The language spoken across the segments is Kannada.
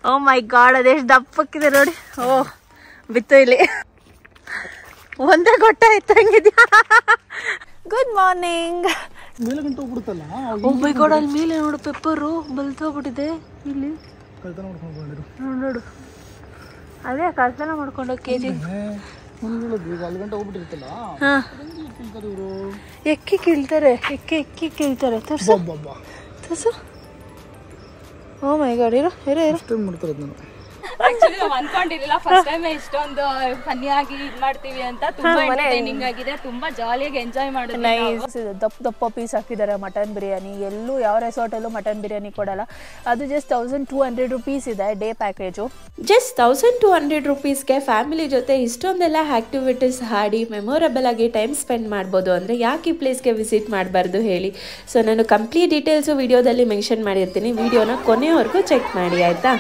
ಓ ಮೈ ಗಾಡ್, ಅದೆಷ್ಟು ದಪ್ಪಕ್ಕಿದೆ ನೋಡಿ. ಓ ಬಿತ್ತು ಇಲ್ಲಿ ಒಂದೇ ಗೊಟ್ಟ ಇತ್ತಂಗಿದ್ಯಾ. Good morning. Oh my god, ಅಲ್ಲಿ ಮೇಲೆ ನೋಡು ಪೆಪ್ಪರು ಬಲ್ತೋಗ್ಬಿಟ್ಟಿದೆ. ಇಲ್ಲಿ ನೋಡು, ಅದೇ ಕಳ್ತನ ಮಾಡ್ಕೊಂಡು ಕೆಜಿ ಎಕ್ಕಿ ಕೀಳ್ತಾರೆ, ಎಕ್ಕಿ ಕೀಳ್ತಾರೆ. ತರ್ಸು. ಓ ಮೈ ಗಾಡ್, ಇರೋ ಆಕ್ಚುಲಿ ನಾವು ಅನ್ಕೊಂಡಿರ್ಲಿಲ್ಲ ಫಸ್ಟ್ ಟೈಮ್ ಇಷ್ಟೊಂದು ಫನ್ನಿ ಆಗಿ ಇದ್ ಮಾಡ್ತೀವಿ ಅಂತ. ತುಂಬಾ ಎಂಟರ್ಟೈನಿಂಗ್ ಆಗಿದೆ, ತುಂಬಾ ಜಾಲಿಯಾಗಿ ಎಂಜಾಯ್ ಮಾಡಿದ್ವಿ. ದಪ್ಪ ಪೀಸ್ ಹಾಕಿದ್ದಾರೆ ಮಟನ್ ಬಿರಿಯಾನಿ. ಎಲ್ಲೂ ಯಾವ ರೆಸಾರ್ಟಲ್ಲೂ ಮಟನ್ ಬಿರಿಯಾನಿ ಕೊಡಲ್ಲ. ಅದು ಜಸ್ಟ್ 1200 ರುಪೀಸ್ ಇದೆ ಡೇ ಪ್ಯಾಕೇಜು. ಜಸ್ಟ್ 1200 ರುಪೀಸ್ಗೆ ಫ್ಯಾಮಿಲಿ ಜೊತೆ ಇಷ್ಟೊಂದೆಲ್ಲ ಆ್ಯಕ್ಟಿವಿಟೀಸ್ ಆಡಿ ಮೆಮೊರಬಲ್ ಆಗಿ ಟೈಮ್ ಸ್ಪೆಂಡ್ ಮಾಡ್ಬೋದು ಅಂದರೆ ಯಾಕೆ ಈ ಪ್ಲೇಸ್ಗೆ ವಿಸಿಟ್ ಮಾಡಬಾರ್ದು ಹೇಳಿ. ಸೊ ನಾನು ಕಂಪ್ಲೀಟ್ ಡೀಟೇಲ್ಸು ವಿಡಿಯೋದಲ್ಲಿ ಮೆನ್ಷನ್ ಮಾಡಿರ್ತೀನಿ, ವಿಡಿಯೋನ ಕೊನೆಯವರೆಗೂ ಚೆಕ್ ಮಾಡಿ ಆಯಿತಾ.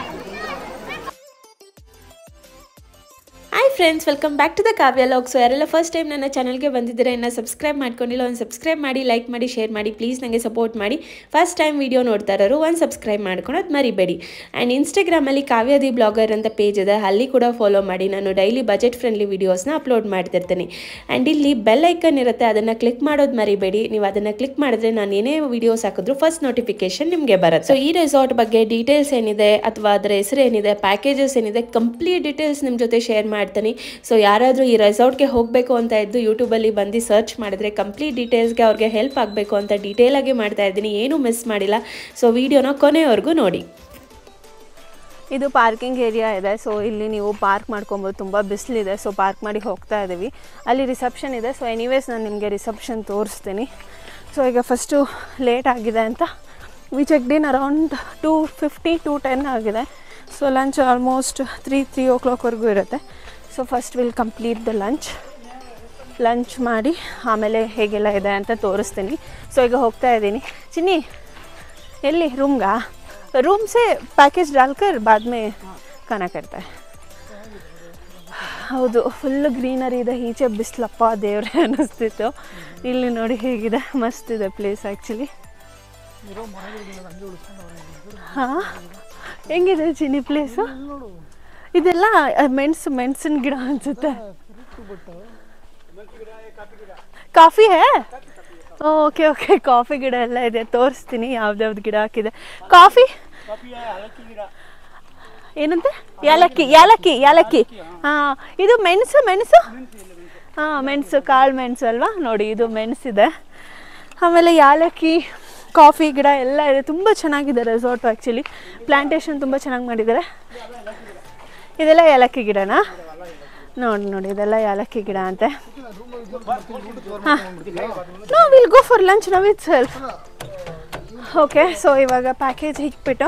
Hi friends, welcome back to the Kavya log. So ಯಾರೆಲ್ಲ ಫಸ್ಟ್ ಟೈಮ್ ನನ್ನ ಚಾನಲ್ಗೆ ಬಂದಿದ್ದೀರಾ, ಇನ್ನು ಸಬ್ಸ್ಕ್ರೈಬ್ ಮಾಡ್ಕೊಂಡಿಲ್ಲ, ಒಂದು ಸಬ್ಸ್ಕ್ರೈಬ್ ಮಾಡಿ, ಲೈಕ್ ಮಾಡಿ, ಶೇರ್ ಮಾಡಿ, ಪ್ಲೀಸ್ ನನಗೆ ಸಪೋರ್ಟ್ ಮಾಡಿ. ಫಸ್ಟ್ ಟೈಮ್ ವೀಡಿಯೋ ನೋಡ್ತಾ ಇರೋರು ಒಂದು ಸಬ್ಸ್ಕ್ರೈಬ್ ಮಾಡ್ಕೊಳೋದು ಮರಿಬೇಡಿ. ಆ್ಯಂಡ್ ಇನ್ಸ್ಟಾಗ್ರಾಮಲ್ಲಿ ಕಾವ್ಯ ದಿ ಬ್ಲಾಗರ್ ಅಂತ ಪೇಜ್ ಇದೆ, ಅಲ್ಲಿ ಕೂಡ ಫಾಲೋ ಮಾಡಿ. ನಾನು ಡೈಲಿ ಬಜೆಟ್ ಫ್ರೆಂಡ್ಲಿ ವೀಡಿಯೋಸ್ನ ಅಪ್ಲೋಡ್ ಮಾಡ್ತಿರ್ತೀನಿ. ಆ್ಯಂಡ್ ಇಲ್ಲಿ ಬೆಲ್ ಐಕನ್ ಇರುತ್ತೆ, ಅದನ್ನು ಕ್ಲಿಕ್ ಮಾಡೋದು ಮರಿಬೇಡಿ. ನೀವು ಅದನ್ನು ಕ್ಲಿಕ್ ಮಾಡಿದ್ರೆ ನಾನು ಏನೇ ವೀಡಿಯೋಸ್ ಹಾಕಿದ್ರು ಫಸ್ಟ್ ನೋಟಿಫಿಕೇಶನ್ ನಿಮಗೆ ಬರುತ್ತೆ. ಸೊ ಈ ರೆಸಾರ್ಟ್ ಬಗ್ಗೆ ಡೀಟೇಲ್ಸ್ ಏನಿದೆ ಅಥವಾ ಅದರ ಹೆಸರು ಏನಿದೆ, ಪ್ಯಾಕೇಜಸ್ ಏನಿದೆ, ಕಂಪ್ಲೀಟ್ ಡೀಟೇಲ್ಸ್ ನಿಮ್ಮ ಜೊತೆ ಶೇರ್ ಮಾಡ್ತೀನಿ. ಸೊ ಯಾರಾದರೂ ಈ ರೆಸಾರ್ಟ್ಗೆ ಹೋಗಬೇಕು ಅಂತ ಇದ್ದು ಯೂಟ್ಯೂಬಲ್ಲಿ ಬಂದು ಸರ್ಚ್ ಮಾಡಿದ್ರೆ ಕಂಪ್ಲೀಟ್ ಡೀಟೇಲ್ಸ್ಗೆ ಅವ್ರಿಗೆ ಹೆಲ್ಪ್ ಆಗಬೇಕು ಅಂತ ಡೀಟೇಲಾಗಿ ಮಾಡ್ತಾ ಇದ್ದೀನಿ, ಏನೂ ಮಿಸ್ ಮಾಡಿಲ್ಲ. ಸೊ ವಿಡಿಯೋನ ಕೊನೆಯವರೆಗೂ ನೋಡಿ. ಇದು ಪಾರ್ಕಿಂಗ್ ಏರಿಯಾ ಇದೆ. ಸೊ ಇಲ್ಲಿ ನೀವು ಪಾರ್ಕ್ ಮಾಡ್ಕೊಬೋದು. ತುಂಬ ಬಿಸಿಲಿದೆ, ಸೊ ಪಾರ್ಕ್ ಮಾಡಿ ಹೋಗ್ತಾ ಇದ್ದೀವಿ. ಅಲ್ಲಿ ರಿಸೆಪ್ಷನ್ ಇದೆ. ಸೊ ಎನಿವೇಸ್ ನಾನು ನಿಮಗೆ ರಿಸೆಪ್ಷನ್ ತೋರಿಸ್ತೀನಿ. ಸೊ ಈಗ ಫಸ್ಟು ಲೇಟ್ ಆಗಿದೆ ಅಂತ we checked in around 2:50 to 10 ಆಗಿದೆ. ಸೊ ಲಂಚ್ ಆಲ್ಮೋಸ್ಟ್ 3 o'clockವರೆಗೂ ಇರುತ್ತೆ. So first will complete the lunch ಮಾಡಿ ಆಮೇಲೆ ಹೇಗೆಲ್ಲ ಇದೆ ಅಂತ ತೋರಿಸ್ತೀನಿ. ಸೊ ಈಗ ಹೋಗ್ತಾ ಇದ್ದೀನಿ. ಚಿನ್ನಿ ಎಲ್ಲಿ रूम से पैकेज डालकर बाद में खाना करता है. ಹೌದು, ಫುಲ್ ಗ್ರೀನರಿ ಇದೆ. ಈಚೆ ಬಿಸಿಲಪ್ಪ ದೇವ್ರೆ ಅನ್ನಿಸ್ತಿತ್ತು. ಇಲ್ಲಿ ನೋಡಿ ಹೇಗಿದೆ, ಮಸ್ತ್ ಇದೆ ಪ್ಲೇಸ್ ಆ್ಯಕ್ಚುಲಿ. ಹಾಂ, ಹೆಂಗಿದೆ ಚಿನ್ನಿ ಪ್ಲೇಸು? ಇದೆಲ್ಲ ಮೆಣಸಿನ ಗಿಡ ಅನ್ಸುತ್ತೆ. ಕಾಫಿ ಹೇ? ಓಕೆ ಓಕೆ, ಕಾಫಿ ಗಿಡ ಎಲ್ಲ ಇದೆ, ತೋರಿಸ್ತೀನಿ ಯಾವ್ದ್ಯಾವ್ದು ಗಿಡ ಹಾಕಿದೆ. ಕಾಫಿ ಏನಂತೆ? ಯಾಲಕ್ಕಿ. ಹಾಂ, ಇದು ಮೆಣಸು. ಹಾಂ, ಮೆಣಸು, ಕಾಳು ಮೆಣಸು ಅಲ್ವಾ? ನೋಡಿ, ಇದು ಮೆಣಸಿದೆ. ಆಮೇಲೆ ಯಾಲಕ್ಕಿ, ಕಾಫಿ ಗಿಡ ಎಲ್ಲ ಇದೆ. ತುಂಬ ಚೆನ್ನಾಗಿದೆ ರೆಸಾರ್ಟು ಆ್ಯಕ್ಚುಲಿ. ಪ್ಲ್ಯಾಂಟೇಷನ್ ತುಂಬ ಚೆನ್ನಾಗಿ ಮಾಡಿದ್ದಾರೆ. ಇದೆಲ್ಲ ಏಲಕ್ಕಿ ಗಿಡನಾ? ನೋಡಿ ಇದೆಲ್ಲ ಏಲಕ್ಕಿ ಗಿಡ ಅಂತೆ. ಹಾಂ, no will go for lunch now ಇಟ್ ಸೆಲ್ಫ್. ಓಕೆ, ಸೊ ಇವಾಗ ಪ್ಯಾಕೇಜ್ ಇಕ್ಬಿಟ್ಟು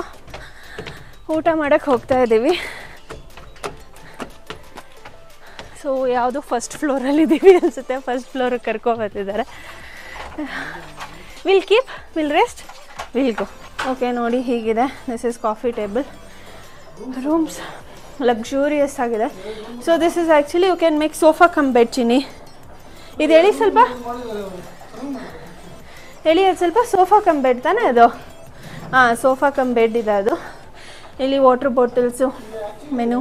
ಊಟ ಮಾಡೋಕ್ಕೆ ಹೋಗ್ತಾ ಇದ್ದೀವಿ. ಸೊ ಯಾವುದು ಫಸ್ಟ್ ಫ್ಲೋರಲ್ಲಿ ಇದ್ದೀವಿ ಅನಿಸುತ್ತೆ. ಫಸ್ಟ್ ಫ್ಲೋರಿಗೆ ಕರ್ಕೊಬರ್ತಿದ್ದಾರೆ. Will rest, will go. Okay, ನೋಡಿ ಹೀಗಿದೆ. This is coffee table. Rooms luxurious ಆಗಿದೆ. So this is actually you can make sofa come bed. Chinni ಇದು ಹೇಳಿ ಸ್ವಲ್ಪ, ಹೇಳಿ ಅದು ಸ್ವಲ್ಪ. ಸೋಫಾ ಕಮ್ ಬೆಡ್ ತಾನೇ ಅದು? ಹಾಂ, ಸೋಫಾ ಕಮ್ ಬೆಡ್ ಇದೆ ಅದು. ಇಲ್ಲಿ ವಾಟರ್ ಬಾಟಲ್ಸು, ಮೆನು.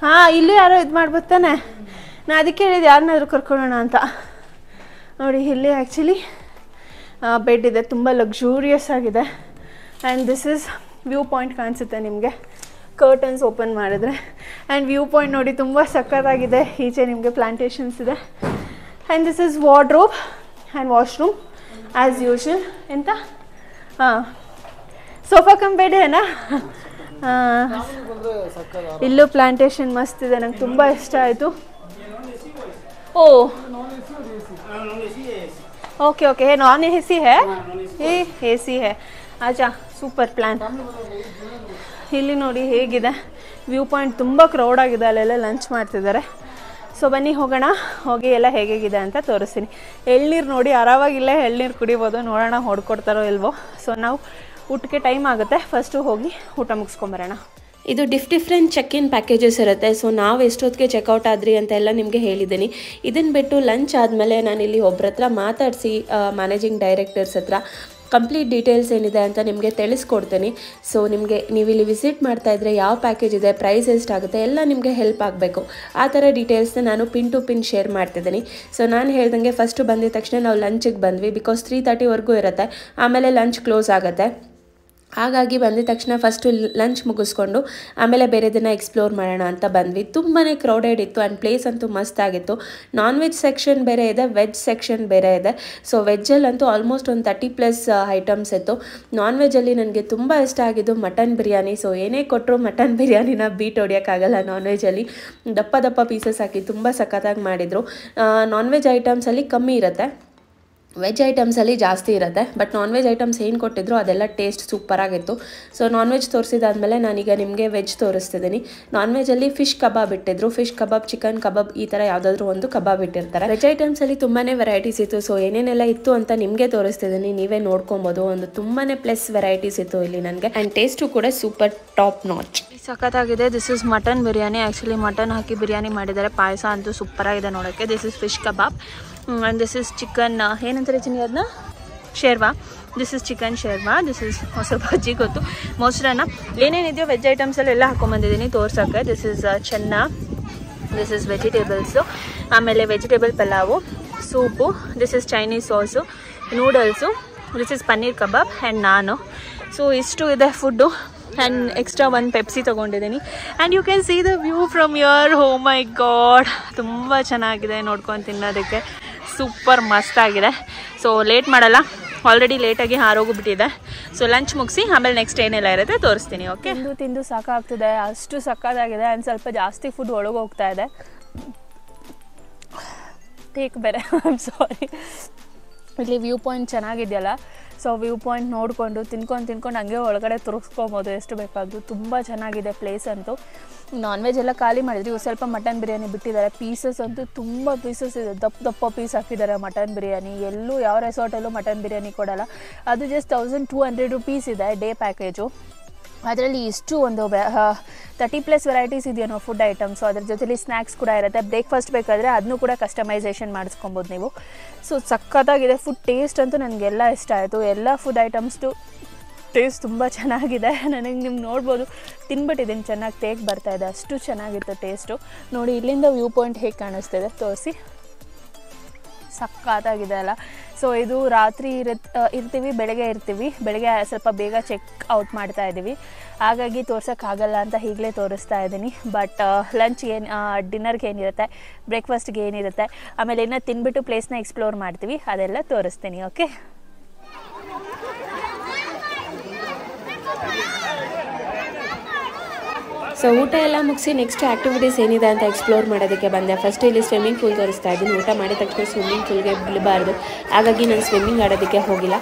ಹಾಂ, ಇಲ್ಲೂ ಯಾರೋ ಇದು ಮಾಡ್ಬೋದು ತಾನೆ. ನಾನು ಅದಕ್ಕೆ ಹೇಳಿದ್ದು ಯಾರನ್ನಾದ್ರೂ ಕರ್ಕೊಳ್ಳೋಣ ಅಂತ. ನೋಡಿ, ಇಲ್ಲಿ ಆ್ಯಕ್ಚುಲಿ ಬೆಡ್ ಇದೆ, ತುಂಬ ಲಕ್ಸುರಿಯಸ್ ಆಗಿದೆ. And this is view point ಕಾಣಿಸುತ್ತೆ ನಿಮಗೆ ಕರ್ಟನ್ಸ್ ಓಪನ್ ಮಾಡಿದ್ರೆ. ಆ್ಯಂಡ್ ವ್ಯೂ ಪಾಯಿಂಟ್ ನೋಡಿ ತುಂಬ ಸಕ್ಕತ್ತಾಗಿದೆ. ಈಚೆ ನಿಮಗೆ ಪ್ಲಾಂಟೇಷನ್ಸ್ ಇದೆ. And this is wardrobe and washroom as usual. ಎಂತ? ಹಾಂ, ಸೋಫಾ ಕಮ್ ಬೆಡ್ ಏನಾ? ಇಲ್ಲೂ ಪ್ಲಾಂಟೇಷನ್ ಮಸ್ತ್ ಇದೆ, ನಂಗೆ ತುಂಬ ಇಷ್ಟ ಆಯಿತು. ಓ ಓಕೆ, नॉन एसी है? ये एसी है. आजा, ಸೂಪರ್ ಪ್ಲ್ಯಾನ್. ಇಲ್ಲಿ ನೋಡಿ ಹೇಗಿದೆ ವ್ಯೂ ಪಾಯಿಂಟ್. ತುಂಬ ಕ್ರೌಡ್ ಆಗಿದೆ, ಅಲ್ಲೆಲ್ಲ ಲಂಚ್ ಮಾಡ್ತಿದ್ದಾರೆ. ಸೊ ಬನ್ನಿ ಹೋಗೋಣ, ಹೋಗಿ ಎಲ್ಲ ಹೇಗಿದೆ ಅಂತ ತೋರಿಸ್ತೀನಿ. ಎಳ್ನೀರು ನೋಡಿ, ಆರಾಮಾಗಿಲ್ಲೇ ಎಳ್ನೀರು ಕುಡಿಬೋದು. ನೋಡೋಣ ಹೊಡ್ಕೊಡ್ತಾರೋ ಇಲ್ವೋ. ಸೊ ನಾವು ಊಟಕ್ಕೆ ಟೈಮ್ ಆಗುತ್ತೆ, ಫಸ್ಟು ಹೋಗಿ ಊಟ ಮುಗಿಸ್ಕೊಂಬರೋಣ. ಇದು ಡಿಫ್ರೆಂಟ್ ಚೆಕ್ ಇನ್ ಪ್ಯಾಕೇಜಸ್ ಇರುತ್ತೆ. ಸೊ ನಾವು ಎಷ್ಟೊತ್ತಿಗೆ ಚೆಕ್ಔಟ್ ಆದ್ರಿ ಅಂತ ಎಲ್ಲ ನಿಮಗೆ ಹೇಳಿದ್ದೀನಿ. ಇದನ್ನು ಬಿಟ್ಟು ಲಂಚ್ ಆದಮೇಲೆ ನಾನಿಲ್ಲಿ ಒಬ್ಬರ ಹತ್ರ ಮಾತಾಡಿಸಿ ಮ್ಯಾನೇಜಿಂಗ್ ಡೈರೆಕ್ಟರ್ಸ್ ಹತ್ರ ಕಂಪ್ಲೀಟ್ ಡೀಟೇಲ್ಸ್ ಏನಿದೆ ಅಂತ ನಿಮಗೆ ತಿಳಿಸ್ಕೊಡ್ತೀನಿ. ಸೊ ನಿಮಗೆ ನೀವು ಇಲ್ಲಿ ವಿಸಿಟ್ ಮಾಡ್ತಾ ಇದ್ದರೆ ಯಾವ ಪ್ಯಾಕೇಜ್ ಇದೆ, ಪ್ರೈಸ್ ಎಷ್ಟಾಗುತ್ತೆ ಎಲ್ಲ ನಿಮಗೆ ಹೆಲ್ಪ್ ಆಗಬೇಕು. ಆ ಥರ ಡೀಟೇಲ್ಸ್ನ ನಾನು ಪಿನ್ ಟು ಪಿನ್ ಶೇರ್ ಮಾಡ್ತಿದ್ದೀನಿ. ಸೊ ನಾನು ಹೇಳ್ದಂಗೆ ಫಸ್ಟು ಬಂದಿದ ತಕ್ಷಣ ನಾವು ಲಂಚಿಗೆ ಬಂದ್ವಿ. ಬಿಕಾಸ್ 3:30ವರೆಗೂ ಇರುತ್ತೆ, ಆಮೇಲೆ ಲಂಚ್ ಕ್ಲೋಸ್ ಆಗುತ್ತೆ. ಹಾಗಾಗಿ ಬಂದಿದ ತಕ್ಷಣ ಫಸ್ಟು ಲಂಚ್ ಮುಗಿಸ್ಕೊಂಡು ಆಮೇಲೆ ಬೇರೆದನ್ನು ಎಕ್ಸ್ಪ್ಲೋರ್ ಮಾಡೋಣ ಅಂತ ಬಂದ್ವಿ. ತುಂಬಾ ಕ್ರೌಡೆಡ್ ಇತ್ತು ಆ್ಯಂಡ್ ಪ್ಲೇಸ್ ಅಂತೂ ಮಸ್ತ್ ಆಗಿತ್ತು. ನಾನ್ ವೆಜ್ ಸೆಕ್ಷನ್ ಬೇರೆ ಇದೆ, ವೆಜ್ ಸೆಕ್ಷನ್ ಬೇರೆ ಇದೆ. ಸೊ ವೆಜ್ಜಲ್ಲಂತೂ ಆಲ್ಮೋಸ್ಟ್ ಒಂದು 30+ ಐಟಮ್ಸ್ ಇತ್ತು. ನಾನ್ ವೆಜ್ಜಲ್ಲಿ ನನಗೆ ತುಂಬ ಇಷ್ಟ ಆಗಿದ್ದು ಮಟನ್ ಬಿರಿಯಾನಿ. ಸೊ ಏನೇ ಕೊಟ್ಟರು ಮಟನ್ ಬಿರಿಯಾನಿನ ಬೀಟ್ ಹೊಡಿಯೋಕ್ಕಾಗಲ್ಲ. ನಾನ್ ವೆಜ್ಜಲ್ಲಿ ದಪ್ಪ ದಪ್ಪ ಪೀಸಸ್ ಹಾಕಿ ತುಂಬ ಸಖತ್ತಾಗಿ ಮಾಡಿದರು. ನಾನ್ ವೆಜ್ ಐಟಮ್ಸಲ್ಲಿ ಕಮ್ಮಿ ಇರುತ್ತೆ, ವೆಜ್ ಐಟಮ್ಸಲ್ಲಿ ಜಾಸ್ತಿ ಇರುತ್ತೆ. ಬಟ್ ನಾನ್ ವೆಜ್ ಐಟಮ್ಸ್ ಏನು ಕೊಟ್ಟಿದ್ರು ಅದೆಲ್ಲ ಟೇಸ್ಟ್ ಸೂಪರಾಗಿತ್ತು. ಸೊ ನಾನ್ ವೆಜ್ ತೋರಿಸಿದಾದ್ಮೇಲೆ ನಾನೀಗ ನಿಮಗೆ ವೆಜ್ ತೋರಿಸ್ತಿದ್ದೀನಿ. ನಾನ್ ವೆಜ್ಜಲ್ಲಿ ಫಿಶ್ ಕಬಾಬ್ ಇಟ್ಟಿದ್ರು. ಫಿಶ್ ಕಬಾಬ್, ಚಿಕನ್ ಕಬಾಬ್ ಈ ಥರ ಯಾವುದಾದ್ರೂ ಒಂದು ಕಬಾಬ್ ಇಟ್ಟಿರ್ತಾರೆ. ವೆಜ್ ಐಟಮ್ಸಲ್ಲಿ ತುಂಬಾ ವೆರೈಟೀಸ್ ಇತ್ತು. ಸೊ ಏನೇನೆಲ್ಲ ಇತ್ತು ಅಂತ ನಿಮಗೆ ತೋರಿಸ್ತಿದ್ದೀನಿ, ನೀವೇ ನೋಡ್ಕೊಬೋದು. ಒಂದು ತುಂಬಾ ಪ್ಲಸ್ ವೆರೈಟೀಸ್ ಇತ್ತು ಇಲ್ಲಿ ನನಗೆ. ಆ್ಯಂಡ್ ಟೇಸ್ಟು ಕೂಡ ಸೂಪರ್ ಟಾಪ್ ನಾಚ್. ಸಖತ್ತಾಗಿದೆ. This is mutton biryani. Actually mutton ಹಾಕಿ ಬಿರಿಯಾನಿ ಮಾಡಿದ್ದಾರೆ. ಪಾಯಸ ಅಂತೂ ಸೂಪರಾಗಿದೆ ನೋಡೋಕ್ಕೆ. This is fish kebab and this is chicken, ಏನಂತಾರೆ ಚಿನ್ನಿ ಅದನ್ನ, ಶೇರ್ವಾ. This is chicken sherwa. This is mosaru bajji, ಗೊತ್ತು, ಮೊಸರನ್ನ, ಏನೇನಿದೆಯೋ ವೆಜ್ ಐಟಮ್ಸಲ್ಲಿ ಎಲ್ಲ ಹಾಕೊಂಬಂದಿದ್ದೀನಿ ತೋರ್ಸೋಕ್ಕೆ. This is chana, this is vegetables, ಆಮೇಲೆ vegetable pulao, soup, this is Chinese sauce, noodles, this is paneer kebab and ನಾನು. ಸೊ ಇಷ್ಟು ಇದೆ ಫುಡ್ಡು. ಆ್ಯಂಡ್ ಎಕ್ಸ್ಟ್ರಾ ಒಂದು ಪೆಪ್ಸಿ ತೊಗೊಂಡಿದ್ದೀನಿ. And you can see the view from your. Oh my god, ತುಂಬ ಚೆನ್ನಾಗಿದೆ ನೋಡ್ಕೊಂಡು ತಿನ್ನೋದಕ್ಕೆ. ಸೂಪರ್ ಮಸ್ತಾಗಿದೆ. ಸೊ ಲೇಟ್ ಮಾಡಲ್ಲ, ಆಲ್ರೆಡಿ ಲೇಟಾಗಿ ಹಾರೋಗ್ಬಿಟ್ಟಿದೆ. ಸೊ ಲಂಚ್ ಮುಗಿಸಿ ಆಮೇಲೆ ನೆಕ್ಸ್ಟ್ ಏನೆಲ್ಲ ಇರುತ್ತೆ ತೋರಿಸ್ತೀನಿ. ಓಕೆ, ತಿಂದು ಸಾಕಾಗ್ತಿದೆ, ಅಷ್ಟು ಸಕ್ಕತ್ತಾಗಿದೆ. ಆ್ಯಂಡ್ ಸ್ವಲ್ಪ ಜಾಸ್ತಿ ಫುಡ್ ಒಳಗೆ ಹೋಗ್ತಾ ಇದೆ. ಟೇಕ್ ಬೇರೆ, ಐ ಆಮ್ ಸಾರಿ. ಇಲ್ಲಿ ವ್ಯೂ ಪಾಯಿಂಟ್ ಚೆನ್ನಾಗಿದೆಯಲ್ಲ, ಸೊ ವ್ಯೂ ಪಾಯಿಂಟ್ ನೋಡಿಕೊಂಡು ತಿನ್ಕೊಂಡು ಹಂಗೆ ಒಳಗಡೆ ತುರುಗಿಸ್ಕೊಬೋದು ಎಷ್ಟು ಬೇಕಾದರೂ. ತುಂಬ ಚೆನ್ನಾಗಿದೆ ಪ್ಲೇಸ್ ಅಂತೂ. ನಾನ್ ವೆಜ್ ಎಲ್ಲ ಖಾಲಿ ಮಾಡಿದ್ರಿ, ಸ್ವಲ್ಪ ಮಟನ್ ಬಿರಿಯಾನಿ ಬಿಟ್ಟಿದ್ದಾರೆ. ಪೀಸಸ್ ಅಂತೂ ತುಂಬ ಪೀಸಸ್ ಇದೆ, ದಪ್ಪ ಪೀಸ್ ಹಾಕಿದ್ದಾರೆ ಮಟನ್ ಬಿರಿಯಾನಿ. ಎಲ್ಲೂ ಯಾವ ರೆಸಾರ್ಟಲ್ಲೂ ಮಟನ್ ಬಿರಿಯಾನಿ ಕೊಡೋಲ್ಲ. ಅದು ಜಸ್ಟ್ 1200 ರುಪೀಸ್ ಇದೆ ಡೇ ಪ್ಯಾಕೇಜು. ಅದರಲ್ಲಿ ಇಷ್ಟು ಒಂದು 30+ ವೆರೈಟೀಸ್ ಇದೆಯೋ ಫುಡ್ ಐಟಮ್ಸು. ಅದ್ರ ಜೊತೆಲಿ ಸ್ನ್ಯಾಕ್ಸ್ ಕೂಡ ಇರುತ್ತೆ. ಬ್ರೇಕ್ಫಾಸ್ಟ್ ಬೇಕಾದರೆ ಅದನ್ನೂ ಕೂಡ ಕಸ್ಟಮೈಸೇಷನ್ ಮಾಡಿಸ್ಕೊಬೋದು ನೀವು. ಸೊ ಸಖತ್ತಾಗಿದೆ ಫುಡ್. ಟೇಸ್ಟ್ ಅಂತೂ ನನಗೆಲ್ಲ ಇಷ್ಟ ಆಯಿತು. ಎಲ್ಲ ಫುಡ್ ಐಟಮ್ಸ್ದು ಟೇಸ್ಟ್ ತುಂಬ ಚೆನ್ನಾಗಿದೆ. ನನಗೆ ನಿಮ್ಗೆ ನೋಡ್ಬೋದು, ತಿನ್ಬಿಟ್ಟಿದ್ದೀನಿ, ಚೆನ್ನಾಗಿ ಟೇಕ್ ಬರ್ತಾಯಿದೆ, ಅಷ್ಟು ಚೆನ್ನಾಗಿತ್ತು ಟೇಸ್ಟು. ನೋಡಿ ಇಲ್ಲಿಂದ ವ್ಯೂ ಪಾಯಿಂಟ್ ಹೇಗೆ ಕಾಣಿಸ್ತಿದೆ ತೋರಿಸಿ. ಸಖತ್ತಾಗಿದೆ ಅಲ್ಲ. ಸೊ ಇದು ರಾತ್ರಿ ಇರ್ತೀವಿ, ಬೆಳಗ್ಗೆ ಇರ್ತೀವಿ. ಬೆಳಗ್ಗೆ ಸ್ವಲ್ಪ ಬೇಗ ಚೆಕ್ ಔಟ್ ಮಾಡ್ತಾ ಇದ್ದೀವಿ, ಹಾಗಾಗಿ ತೋರ್ಸೋಕ್ಕಾಗಲ್ಲ ಅಂತ ಈಗಲೇ ತೋರಿಸ್ತಾ ಇದ್ದೀನಿ. ಬಟ್ ಲಂಚ್ಗೆ ಡಿನ್ನರ್ಗೆ ಏನಿರುತ್ತೆ, ಬ್ರೇಕ್ಫಾಸ್ಟ್ಗೆ ಏನಿರುತ್ತೆ, ಆಮೇಲೆ ಇನ್ನೂ ತಿನ್ಬಿಟ್ಟು ಪ್ಲೇಸ್ನ ಎಕ್ಸ್ಪ್ಲೋರ್ ಮಾಡ್ತೀವಿ, ಅದೆಲ್ಲ ತೋರಿಸ್ತೀನಿ. ಓಕೆ, ಸೊ ಊಟ ಎಲ್ಲ ಮುಗಿಸಿ ನೆಕ್ಸ್ಟ್ ಆ್ಯಕ್ಟಿವಿಟೀಸ್ ಏನಿದೆ ಅಂತ ಎಕ್ಸ್ಪ್ಲೋರ್ ಮಾಡೋದಕ್ಕೆ ಬಂದೆ. ಫಸ್ಟ್ ಇಲ್ಲಿ ಸ್ವಿಮ್ಮಿಂಗ್ ಪೂಲ್ ತೋರಿಸ್ತಾ ಇದ್ದೀನಿ. ಊಟ ಮಾಡಿದ ತಕ್ಷಣ ಸ್ವಿಮ್ಮಿಂಗ್ ಪೂಲ್ಗೆ ಬೀಳಬಾರ್ದು, ಹಾಗಾಗಿ ನಾನು ಸ್ವಿಮ್ಮಿಂಗ್ ಆಡೋದಕ್ಕೆ ಹೋಗಿಲ್ಲ.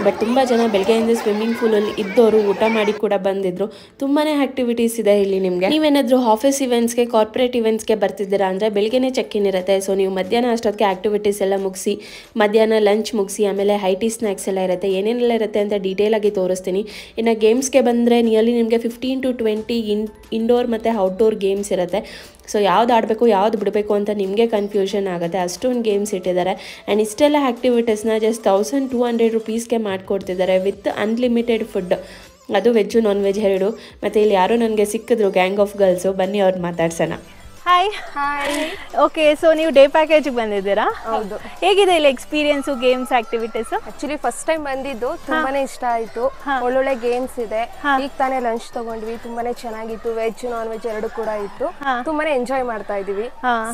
ಬಟ್ ತುಂಬ ಜನ ಬೆಳಗ್ಗೆಯಿಂದ ಸ್ವಿಮ್ಮಿಂಗ್ ಪೂಲಲ್ಲಿ ಇದ್ದವರು ಊಟ ಮಾಡಿ ಕೂಡ ಬಂದಿದ್ದರು. ತುಂಬಾ ಆ್ಯಕ್ಟಿವಿಟೀಸ್ ಇದೆ ಇಲ್ಲಿ ನಿಮಗೆ. ನೀವೇನಾದರೂ ಆಫೀಸ್ ಇವೆಂಟ್ಸ್ಗೆ, ಕಾರ್ಪೊರೇಟ್ ಇವೆಂಟ್ಸ್ಗೆ ಬರ್ತಿದ್ದೀರಾ ಅಂದರೆ ಬೆಳಗ್ಗೆನೇ ಚೆಕ್ ಇನ್ ಇರುತ್ತೆ. ಸೊ ನೀವು ಮಧ್ಯಾಹ್ನ ಅಷ್ಟೊತ್ತಿಗೆ ಆ್ಯಕ್ಟಿವಿಟೀಸ್ ಎಲ್ಲ ಮುಗಿಸಿ, ಮಧ್ಯಾಹ್ನ ಲಂಚ್ ಮುಗಿಸಿ, ಆಮೇಲೆ ಹೈಟಿ ಸ್ನ್ಯಾಕ್ಸ್ ಎಲ್ಲ ಇರುತ್ತೆ. ಏನೇನೆಲ್ಲ ಇರುತ್ತೆ ಅಂತ ಡೀಟೇಲಾಗಿ ತೋರಿಸ್ತೀನಿ. ಇನ್ನು ಗೇಮ್ಸ್ಗೆ ಬಂದರೆ ನಿಯರ್ಲಿ ನಿಮಗೆ 15 to 20 ಇಂಡೋರ್ ಮತ್ತು ಔಟ್ಡೋರ್ ಗೇಮ್ಸ್ ಇರುತ್ತೆ. ಸೊ ಯಾವ್ದು ಆಡಬೇಕು ಯಾವ್ದು ಬಿಡಬೇಕು ಅಂತ ನಿಮಗೆ ಕನ್ಫ್ಯೂಷನ್ ಆಗುತ್ತೆ, ಅಷ್ಟೊಂದು ಗೇಮ್ಸ್ ಇಟ್ಟಿದ್ದಾರೆ. ಆ್ಯಂಡ್ ಇಷ್ಟೆಲ್ಲ ಆ್ಯಕ್ಟಿವಿಟೀಸ್ನ ಜಸ್ಟ್ 1200 ರುಪೀಸ್ಗೆ ಮಾಡಿಕೊಡ್ತಿದ್ದಾರೆ ವಿತ್ ಅನ್ಲಿಮಿಟೆಡ್ ಫುಡ್. ಅದು ವೆಜ್ಜು ನಾನ್ ವೆಜ್ ಎರಡು. ಮತ್ತು ಇಲ್ಲಿ ಯಾರೋ ನನಗೆ ಸಿಕ್ಕಿದ್ರು, ಗ್ಯಾಂಗ್ ಆಫ್ ಗರ್ಲ್ಸು. ಬನ್ನಿ ಅವ್ರು ಮಾತಾಡ್ಸೋಣ. ಹಾಯ್. ಓಕೆ, ಸೊ ನೀವು ಡೇ ಪ್ಯಾಕೇಜಿಗೆ ಬಂದಿದ್ದೀರಾ? ಹೌದು. ಹೇಗಿದೆ ಇಲ್ಲಿ experience, games, activities? Actually first time ಬಂದಿದ್ದು, ತುಂಬಾನೇ ಇಷ್ಟ ಆಯ್ತು. ಒಳ್ಳೊಳ್ಳೆ ಗೇಮ್ಸ್ ಇದೆ. ಈಗ ತಾನೇ ಲಂಚ್ ತಗೊಂಡ್ವಿ, ತುಂಬಾನೇ ಚೆನ್ನಾಗಿತ್ತು. ವೆಜ್ ನಾನ್ ವೆಜ್ ಎರಡು ಕೂಡ ಇತ್ತು. ತುಂಬಾನೇ ಎಂಜಾಯ್ ಮಾಡ್ತಾ ಇದೀವಿ.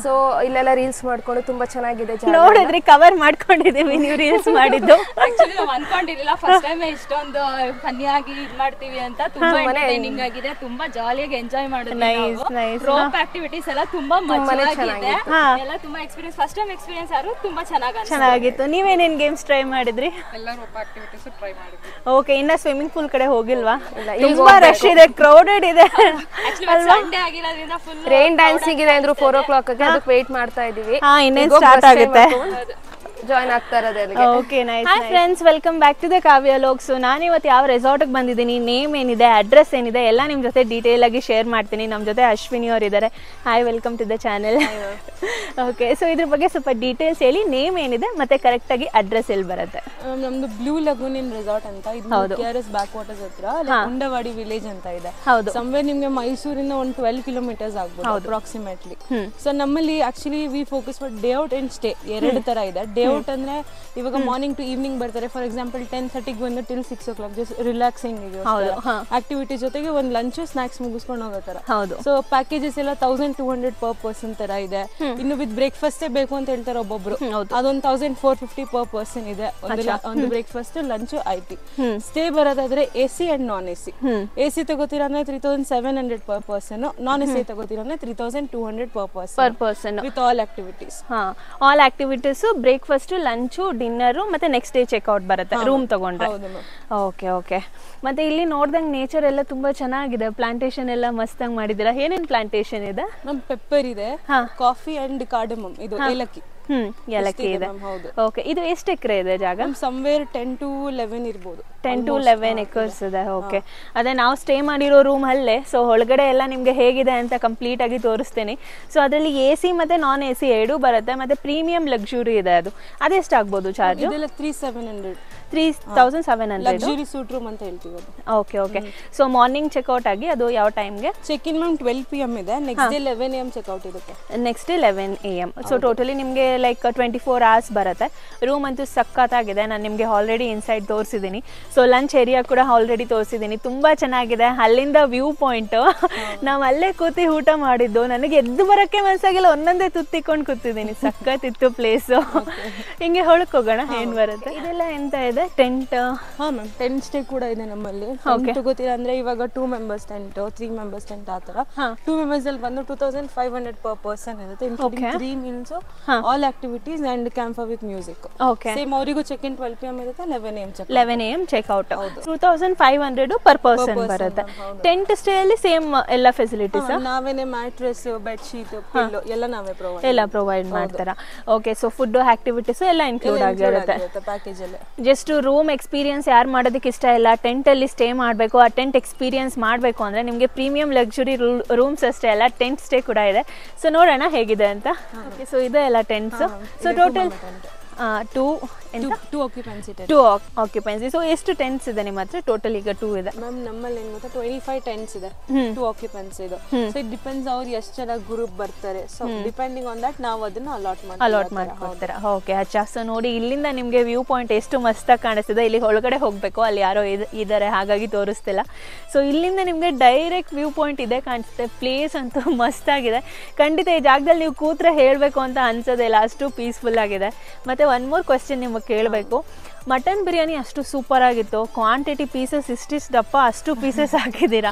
ಸೊ ಇಲ್ಲೆಲ್ಲ ರೀಲ್ಸ್ ಮಾಡ್ಕೊಂಡು ತುಂಬಾ ಚೆನ್ನಾಗಿದೆ. ನೋಡಿದ್ರಿ, ಕವರ್ ಮಾಡ್ಕೊಂಡಿದೀವಿ ನೀವು ರೀಲ್ಸ್ ಮಾಡಿದ್ದು. ಆಕ್ಚುಲಿ ನಾವು ಅನ್ಕೊಂಡಿರ್ಲಿಲ್ಲ ಫಸ್ಟ್ ಟೈಮ್ ಇಷ್ಟೊಂದು ಫನ್ನಿ ಆಗಿ ಇದ್ ಮಾಡ್ತೀವಿ ಅಂತ. ತುಂಬಾ ಎಂಟರ್ಟೈನಿಂಗ್ ಆಗಿದೆ, ತುಂಬಾ ಜಾಲಿಯಾಗಿ ಎಂಜಾಯ್ ಮಾಡಿದ್ವಿ. ರೋಪ್ ಆಕ್ಟಿವಿಟೀಸ್ ಎಲ್ಲ ತುಂಬಾ ಚೆನ್ನಾಗಿದೆ. ಎಲ್ಲ ತುಂಬಾ ಎಕ್ಸ್ಪೀರಿಯನ್ಸ್, ಫಸ್ಟ್ ಟೈಮ್ ಎಕ್ಸ್ಪೀರಿಯನ್ಸ್ ಆದ್ರು ತುಂಬಾ ಚೆನ್ನಾಗಿತ್ತು. ನೀವೇನೇನ್ ಗೇಮ್ಸ್ ಟ್ರೈ ಮಾಡಿದ್ರಿ? ಎಲ್ಲ ರೋಪ್ ಆಕ್ಟಿವಿಟೀಸ್ ಟ್ರೈ ಮಾಡಿದ್ವಿ. ಓಕೆ, ಇನ್ನ ಸ್ವಿಮ್ಮಿಂಗ್ ಪೂಲ್ ಕಡೆ ಹೋಗಿಲ್ವಾ? ತುಂಬಾ ರಶ್ ಇದೆ, ಕ್ರೌಡೆಡ್ ಇದೆ. ಸಂಡೇ ಆಗಿರೋದ್ರಿಂದ ಫುಲ್ ರೈನ್ ಡ್ಯಾನ್ಸಿಂಗ್ ಇದೆ ಅಂದ್ರು 4 o'clock ಅದಕ್ಕೆ ವೇಟ್ ಮಾಡ್ತಾ ಇದೀವಿ. ಇನ್ನೇನ್ ಸ್ಟಾರ್ಟ್ ಆಗುತ್ತೆ. ಜಾಯ್ನ್ ಆಗ್ತಾ ಇರೋದು ಅಲ್ಲಿಗೆ. Okay nice. Hi friends, welcome back to the Kavya logs. ನಾನಿವತ್ತು ಯಾವ ರೆಸಾರ್ಟ್ಗೆ ಬಂದಿದ್ದೀನಿ, ನೇಮ್ ಏನಿದೆ, ಅಡ್ರೆಸ್ ಏನಿದೆ ಎಲ್ಲ ನಿಮ್ಮ ಜೊತೆ ಡೀಟೇಲ್ ಆಗಿ ಶೇರ್ ಮಾಡ್ತೀನಿ. ನಮ್ಮ ಜೊತೆ ಅಶ್ವಿನಿ ಅವರು ಇದ್ದಾರೆ. Hi, welcome to the channel. Okay, so ಇದ್ರ ಬಗ್ಗೆ ಸ್ವಲ್ಪ ಡೀಟೇಲ್ಸ್ ಹೇಳಿ, ನೇಮ್ ಏನಿದೆ ಮತ್ತೆ ಕರೆಕ್ಟಾಗಿ ಅಡ್ರೆಸ್ ಎಲ್ಲಿ ಬರುತ್ತೆ? ನಮ್ದು ಬ್ಲೂ ಲಗೂನ್ ಇನ್ ರೆಸಾರ್ಟ್ ಅಂತ, ಇದು KRS ಬ್ಯಾಕ್ ವಾಟರ್ಸ್ ಹತ್ರ ಉಂಡವಾಡಿ ವಿಲೇಜ್ ಅಂತ ಇದೆ. ಸಮ್ವೇರ್ ನಿಮ್ಗೆ ಮೈಸೂರಿಂದ ಒಂದು 12 ಕಿಲೋಮೀಟರ್ಸ್ ಆಗ್ಬೋದು ಅಪ್ರಾಕ್ಸಿಮೇಟ್ಲಿ. ಸೊ ನಮ್ಮಲ್ಲಿ actually we focus for day out and stay, ಎರಡು ತರ ಇದೆ. ಡೇ ಔಟ್ ಅಂದ್ರೆ ಇವಾಗ ಮಾರ್ನಿಂಗ್ ಟು ಈವ್ನಿಂಗ್ ಬರ್ತಾರೆ. ಫಾರ್ ಎಕ್ಸಾಂಪಲ್ 10:30 ಬಂದು till 6 o'clock just relaxing activity ಜೊತೆಗೆ ಒಂದು ಲಂಚ್ ಸ್ನಾಕ್ಸ್ ಮುಗಿಸ್ಕೊಂಡು ಹೋಗೋ ತರ. ಸೊ ಪ್ಯಾಕೇಜಸ್ ಎಲ್ಲ 1200 ಪರ್ ಪರ್ಸನ್ ತರ ಇದೆ. ಇನ್ನು ವಿತ್ ಬ್ರೇಕ್ಫಾಸ್ಟ್ ಬೇಕು ಅಂತ ಹೇಳ್ತಾರೆ ಒಬ್ಬೊಬ್ರು, ಅದೊಂದು 1450 ಪರ್ ಪರ್ಸನ್ ಇದೆ. ಒಂದು ಬ್ರೇಕ್ಫಾಸ್ಟ್, ಲಂಚ್, IT. ಸ್ಟೇ ಬರೋದಾದ್ರೆ AC and non AC. AC ತಗೋತೀರಾ ಅಂದ್ರೆ 3700 ಪರ್ ಪರ್ಸನ್, ನಾನ್ AC ತಗೋತೀರಾ ಅಂದ್ರೆ 3200 per person with all activities. All activities, breakfast, lunch, dinner ಮತ್ತೆ ನೆಕ್ಸ್ಟ್ ಡೇ ಚೆಕ್ಔಟ್ ಬರುತ್ತೆ ರೂಮ್ ತಗೊಂಡ್ರೆ. Okay okay. ಮತ್ತೆ ಇಲ್ಲಿ ನೋಡ್ದಂಗೆ ನೇಚರ್ ಎಲ್ಲ ತುಂಬಾ ಚೆನ್ನಾಗಿದೆ, ಪ್ಲಾಂಟೇಶನ್ ಎಲ್ಲ ಮಸ್ತಾಗಿ ಮಾಡಿದ್ದೀರಾ. ಏನೇನ್ ಪ್ಲಾಂಟೇಶನ್ ಇದೆ? ನಮ್ ಪೆಪ್ಪರ್ ಇದೆ, ಕಾಫಿ ಅಂಡ್ ಕಾರ್ಡಮಮ್, ಇದು ಏಲಕ್ಕಿ. ಏಲಕ್ಕಿ ಇದೆ. ಓಕೆ, ಇದು ಎಷ್ಟು ಎಕರೆ ಇದೆ ಜಾಗ? ಸಮ್ವೇರ್ 10 to 11 ಇರ್ಬೋದು. 10 to 11 ಎಕರ್ಸ್ ಇದೆ. ಓಕೆ, ಅದೇ ನಾವು ಸ್ಟೇ ಮಾಡಿರೋ ರೂಮ್ ಅಲ್ಲೇ. ಸೊ ಒಳಗಡೆ ಎಲ್ಲ ನಿಮ್ಗೆ ಹೇಗಿದೆ ಅಂತ ಕಂಪ್ಲೀಟ್ ಆಗಿ ತೋರಿಸ್ತೀನಿ. ಸೊ ಅದರಲ್ಲಿ AC ಮತ್ತೆ ನಾನ್ AC ಎರಡೂ ಬರುತ್ತೆ. ಮತ್ತೆ ಪ್ರೀಮಿಯಂ ಲಕ್ಸುರಿ ಇದೆ, ಅದೆಷ್ಟು ಆಗ್ಬೋದು ಚಾರ್ಜ್? 3700 ಲಕ್ಸುರಿ ಸೂಟ್ ರೂಮ್ ಅಂತ ಹೇಳ್ತೀವಿ ಅದು. Okay okay. So morning checkout ಆಗಿ ಅದು ಯಾವ ಟೈಮ್ಗೆ? ಚೆಕ್ ಇನ್ ಮ್ಯಾಮ್ 12 PM ಇದೆ. ನೆಕ್ಸ್ಟ್ ಡೇ 11 AM ಚೆಕ್ಔಟ್ ಇರುತ್ತೆ. Next day 11 AM. So totally ನಿಮಗೆ ಲೈಕ್ 24 hours ಬರುತ್ತೆ. ರೂಮ್ ಅಂತೂ ಸಖತ್ತಾಗಿದೆ, ನಾನು ನಿಮಗೆ ಆಲ್ರೆಡಿ ಇನ್ಸೈಡ್ ತೋರಿಸಿದ್ದೀನಿ. ಸೊ ಲಂಚ್ ಏರಿಯಾ ಕೂಡ ಆಲ್ರೆಡಿ ತೋರಿಸಿದ್ದೀನಿ, ತುಂಬ ಚೆನ್ನಾಗಿದೆ. ಅಲ್ಲಿಂದ ವ್ಯೂ ಪಾಯಿಂಟ್, ನಾವು ಅಲ್ಲೇ ಕೂತಿ ಊಟ ಮಾಡಿದ್ದು. ನನಗೆ ಎದ್ದು ಬರೋಕ್ಕೆ ಮನಸ್ಸಾಗಿಲ್ಲ, ಒಂದೊಂದೇ ತುತ್ತಿಕೊಂಡು ಕೂತಿದ್ದೀನಿ. ಸಖತ್ತಿತ್ತು ಪ್ಲೇಸು. ಹಿಂಗೆ ಹೊಳಕ್ ಹೋಗೋಣ, ಏನು ಬರುತ್ತೆ. ಇದೆಲ್ಲ ಎಂತ ಇದೆ? ಟೆಂಟ್? ಹಾ ಮ್ಯಾಮ್, ಟೆಂಟ್ ಸ್ಟೇ ಕೂಡ ಇದೆ ನಮ್ಮಲ್ಲಿ. ತಗೋತೀರಾ ಅಂದ್ರೆ ಇವಾಗ 2 members ಟೆಂಟ್, 3 members ಟೆಂಟ್ ಆ ತರ. 2 members ಅಲ್ಲಿ ಬಂದು 2500 ಪರ್ ಪರ್ಸನ್ ಇರುತ್ತೆ. 3 meals, all activities and camp with music. Okay, same ಅವರಿಗೂ ಚೆಕ್ ಇನ್ 12 PM ಇರುತ್ತೆ, 11 AM ಚೆಕ್ಔಟ್. 2500 ಪರ್ ಪರ್ಸನ್ ಬರುತ್ತೆ. ಟೆಂಟ್ ಸ್ಟೇ ಅಲ್ಲಿ ಸೇಮ್ ಎಲ್ಲ ಫೆಸಿಲಿಟೀಸ್ ನಾವೇನೆ, ಮ್ಯಾಟ್ರೆಸ್, ಬೆಡ್ ಶೀಟ್, ಪಿಲ್ಲೋ ಎಲ್ಲ ನಾವೇ ಪ್ರೊವೈಡ್ ಮಾಡ್ತಾರಾ? ಓಕೆ, ಸೊ ಫುಡ್ ಆಕ್ಟಿವಿಟೀಸ್ ಎಲ್ಲ ಇನ್ಕ್ಲೂಡ್ ಆಗಿರುತ್ತೆ ಪ್ಯಾಕೇಜ್ ಅಲ್ಲಿ. ಜಸ್ಟ್ ರೂಮ್ ಎಕ್ಸ್ಪೀರಿಯನ್ಸ್ ಯಾರು ಮಾಡೋದಕ್ಕೆ ಇಷ್ಟ ಇಲ್ಲ, ಟೆಂಟ್ ಅಲ್ಲಿ ಸ್ಟೇ ಮಾಡಬೇಕು, ಆ ಟೆಂಟ್ ಎಕ್ಸ್ಪೀರಿಯನ್ಸ್ ಮಾಡಬೇಕು ಅಂದ್ರೆ ನಿಮಗೆ ಪ್ರೀಮಿಯಂ ಲಕ್ಸುರಿ ರೂಮ್ಸ್ ಅಷ್ಟೇ ಅಲ್ಲ, ಟೆಂಟ್ ಸ್ಟೇ ಕೂಡ ಇದೆ. ಸೊ ನೋಡೋಣ ಹೇಗಿದೆ ಅಂತ. ಓಕೆ, ಸೊ ಇದೆ ಎಲ್ಲ tents. So total 2 occupancy. So ಎಷ್ಟು ಟೆಂಟ್ಸ್ ಇದೆ ನಿಮ್ಮ ಹತ್ರ? ಟೋಟಲ್ ಈಗ 2 ಇದೆ ಮ್ಯಾಮ್. ನಮ್ಮಲ್ಲಿ ಏನು ಗೊತ್ತಾ, 25 ಟೆಂಟ್ಸ್ ಇದೆ, 2 ಆಕ್ಯುಪೆನ್ಸಿ ಇದು. ಸೊ ಇಟ್ ಡಿಪೆಂಡ್ಸ್ ಅವ್ರು ಎಷ್ಟು ಜನ ಗ್ರೂಪ್ ಬರ್ತಾರೆ. ಸೊ ಡಿಪೆಂಡಿಂಗ್ ಆನ್ ದಟ್ ನಾವು ಅದನ್ನ ಅಲಾಟ್ ಮಾಡ್ಕೊಡ್ತೀರಾ? ಓಕೆ, ಅಚ್ಚಾ. ಸೊ ನೋಡಿ, ಇಲ್ಲಿಂದ ನಿಮಗೆ ವ್ಯೂ ಪಾಯಿಂಟ್ ಎಷ್ಟು ಮಸ್ತಾಗಿ ಕಾಣಿಸ್ತಿದೆ. ಇಲ್ಲಿ ಒಳಗಡೆ ಹೋಗಬೇಕು, ಅಲ್ಲಿ ಯಾರೋ ಇದ್ದಾರೆ, ಹಾಗಾಗಿ ತೋರಿಸ್ತಿಲ್ಲ. ಸೊ ಇಲ್ಲಿಂದ ನಿಮಗೆ ಡೈರೆಕ್ಟ್ ವ್ಯೂ ಪಾಯಿಂಟ್ ಇದೆ ಕಾಣಿಸುತ್ತೆ. ಪ್ಲೇಸ್ ಅಂತೂ ಮಸ್ತಾಗಿದೆ. ಖಂಡಿತ ಈ ಜಾಗದಲ್ಲಿ ನೀವು ಕೂತ್ರೆ ಹೇಳಬೇಕು ಅಂತ ಅನ್ಸೋದಿಲ್ಲ, ಅಷ್ಟು ಪೀಸ್ಫುಲ್ ಆಗಿದೆ. ಮತ್ತೆ ಒನ್ ಮೋರ್ ಕ್ವೆಶ್ಚನ್ ನಿಮಗೆ ಕೇಳಬೇಕು. ಮಟನ್ ಬಿರಿಯಾನಿ ಅಷ್ಟು ಸೂಪರ್ ಆಗಿತ್ತು, ಕ್ವಾಂಟಿಟಿ ಪೀಸಸ್ ಇಷ್ಟಿಷ್ಟು ದಪ್ಪ ಅಷ್ಟು ಪೀಸಸ್ ಹಾಕಿದ್ದೀರಾ.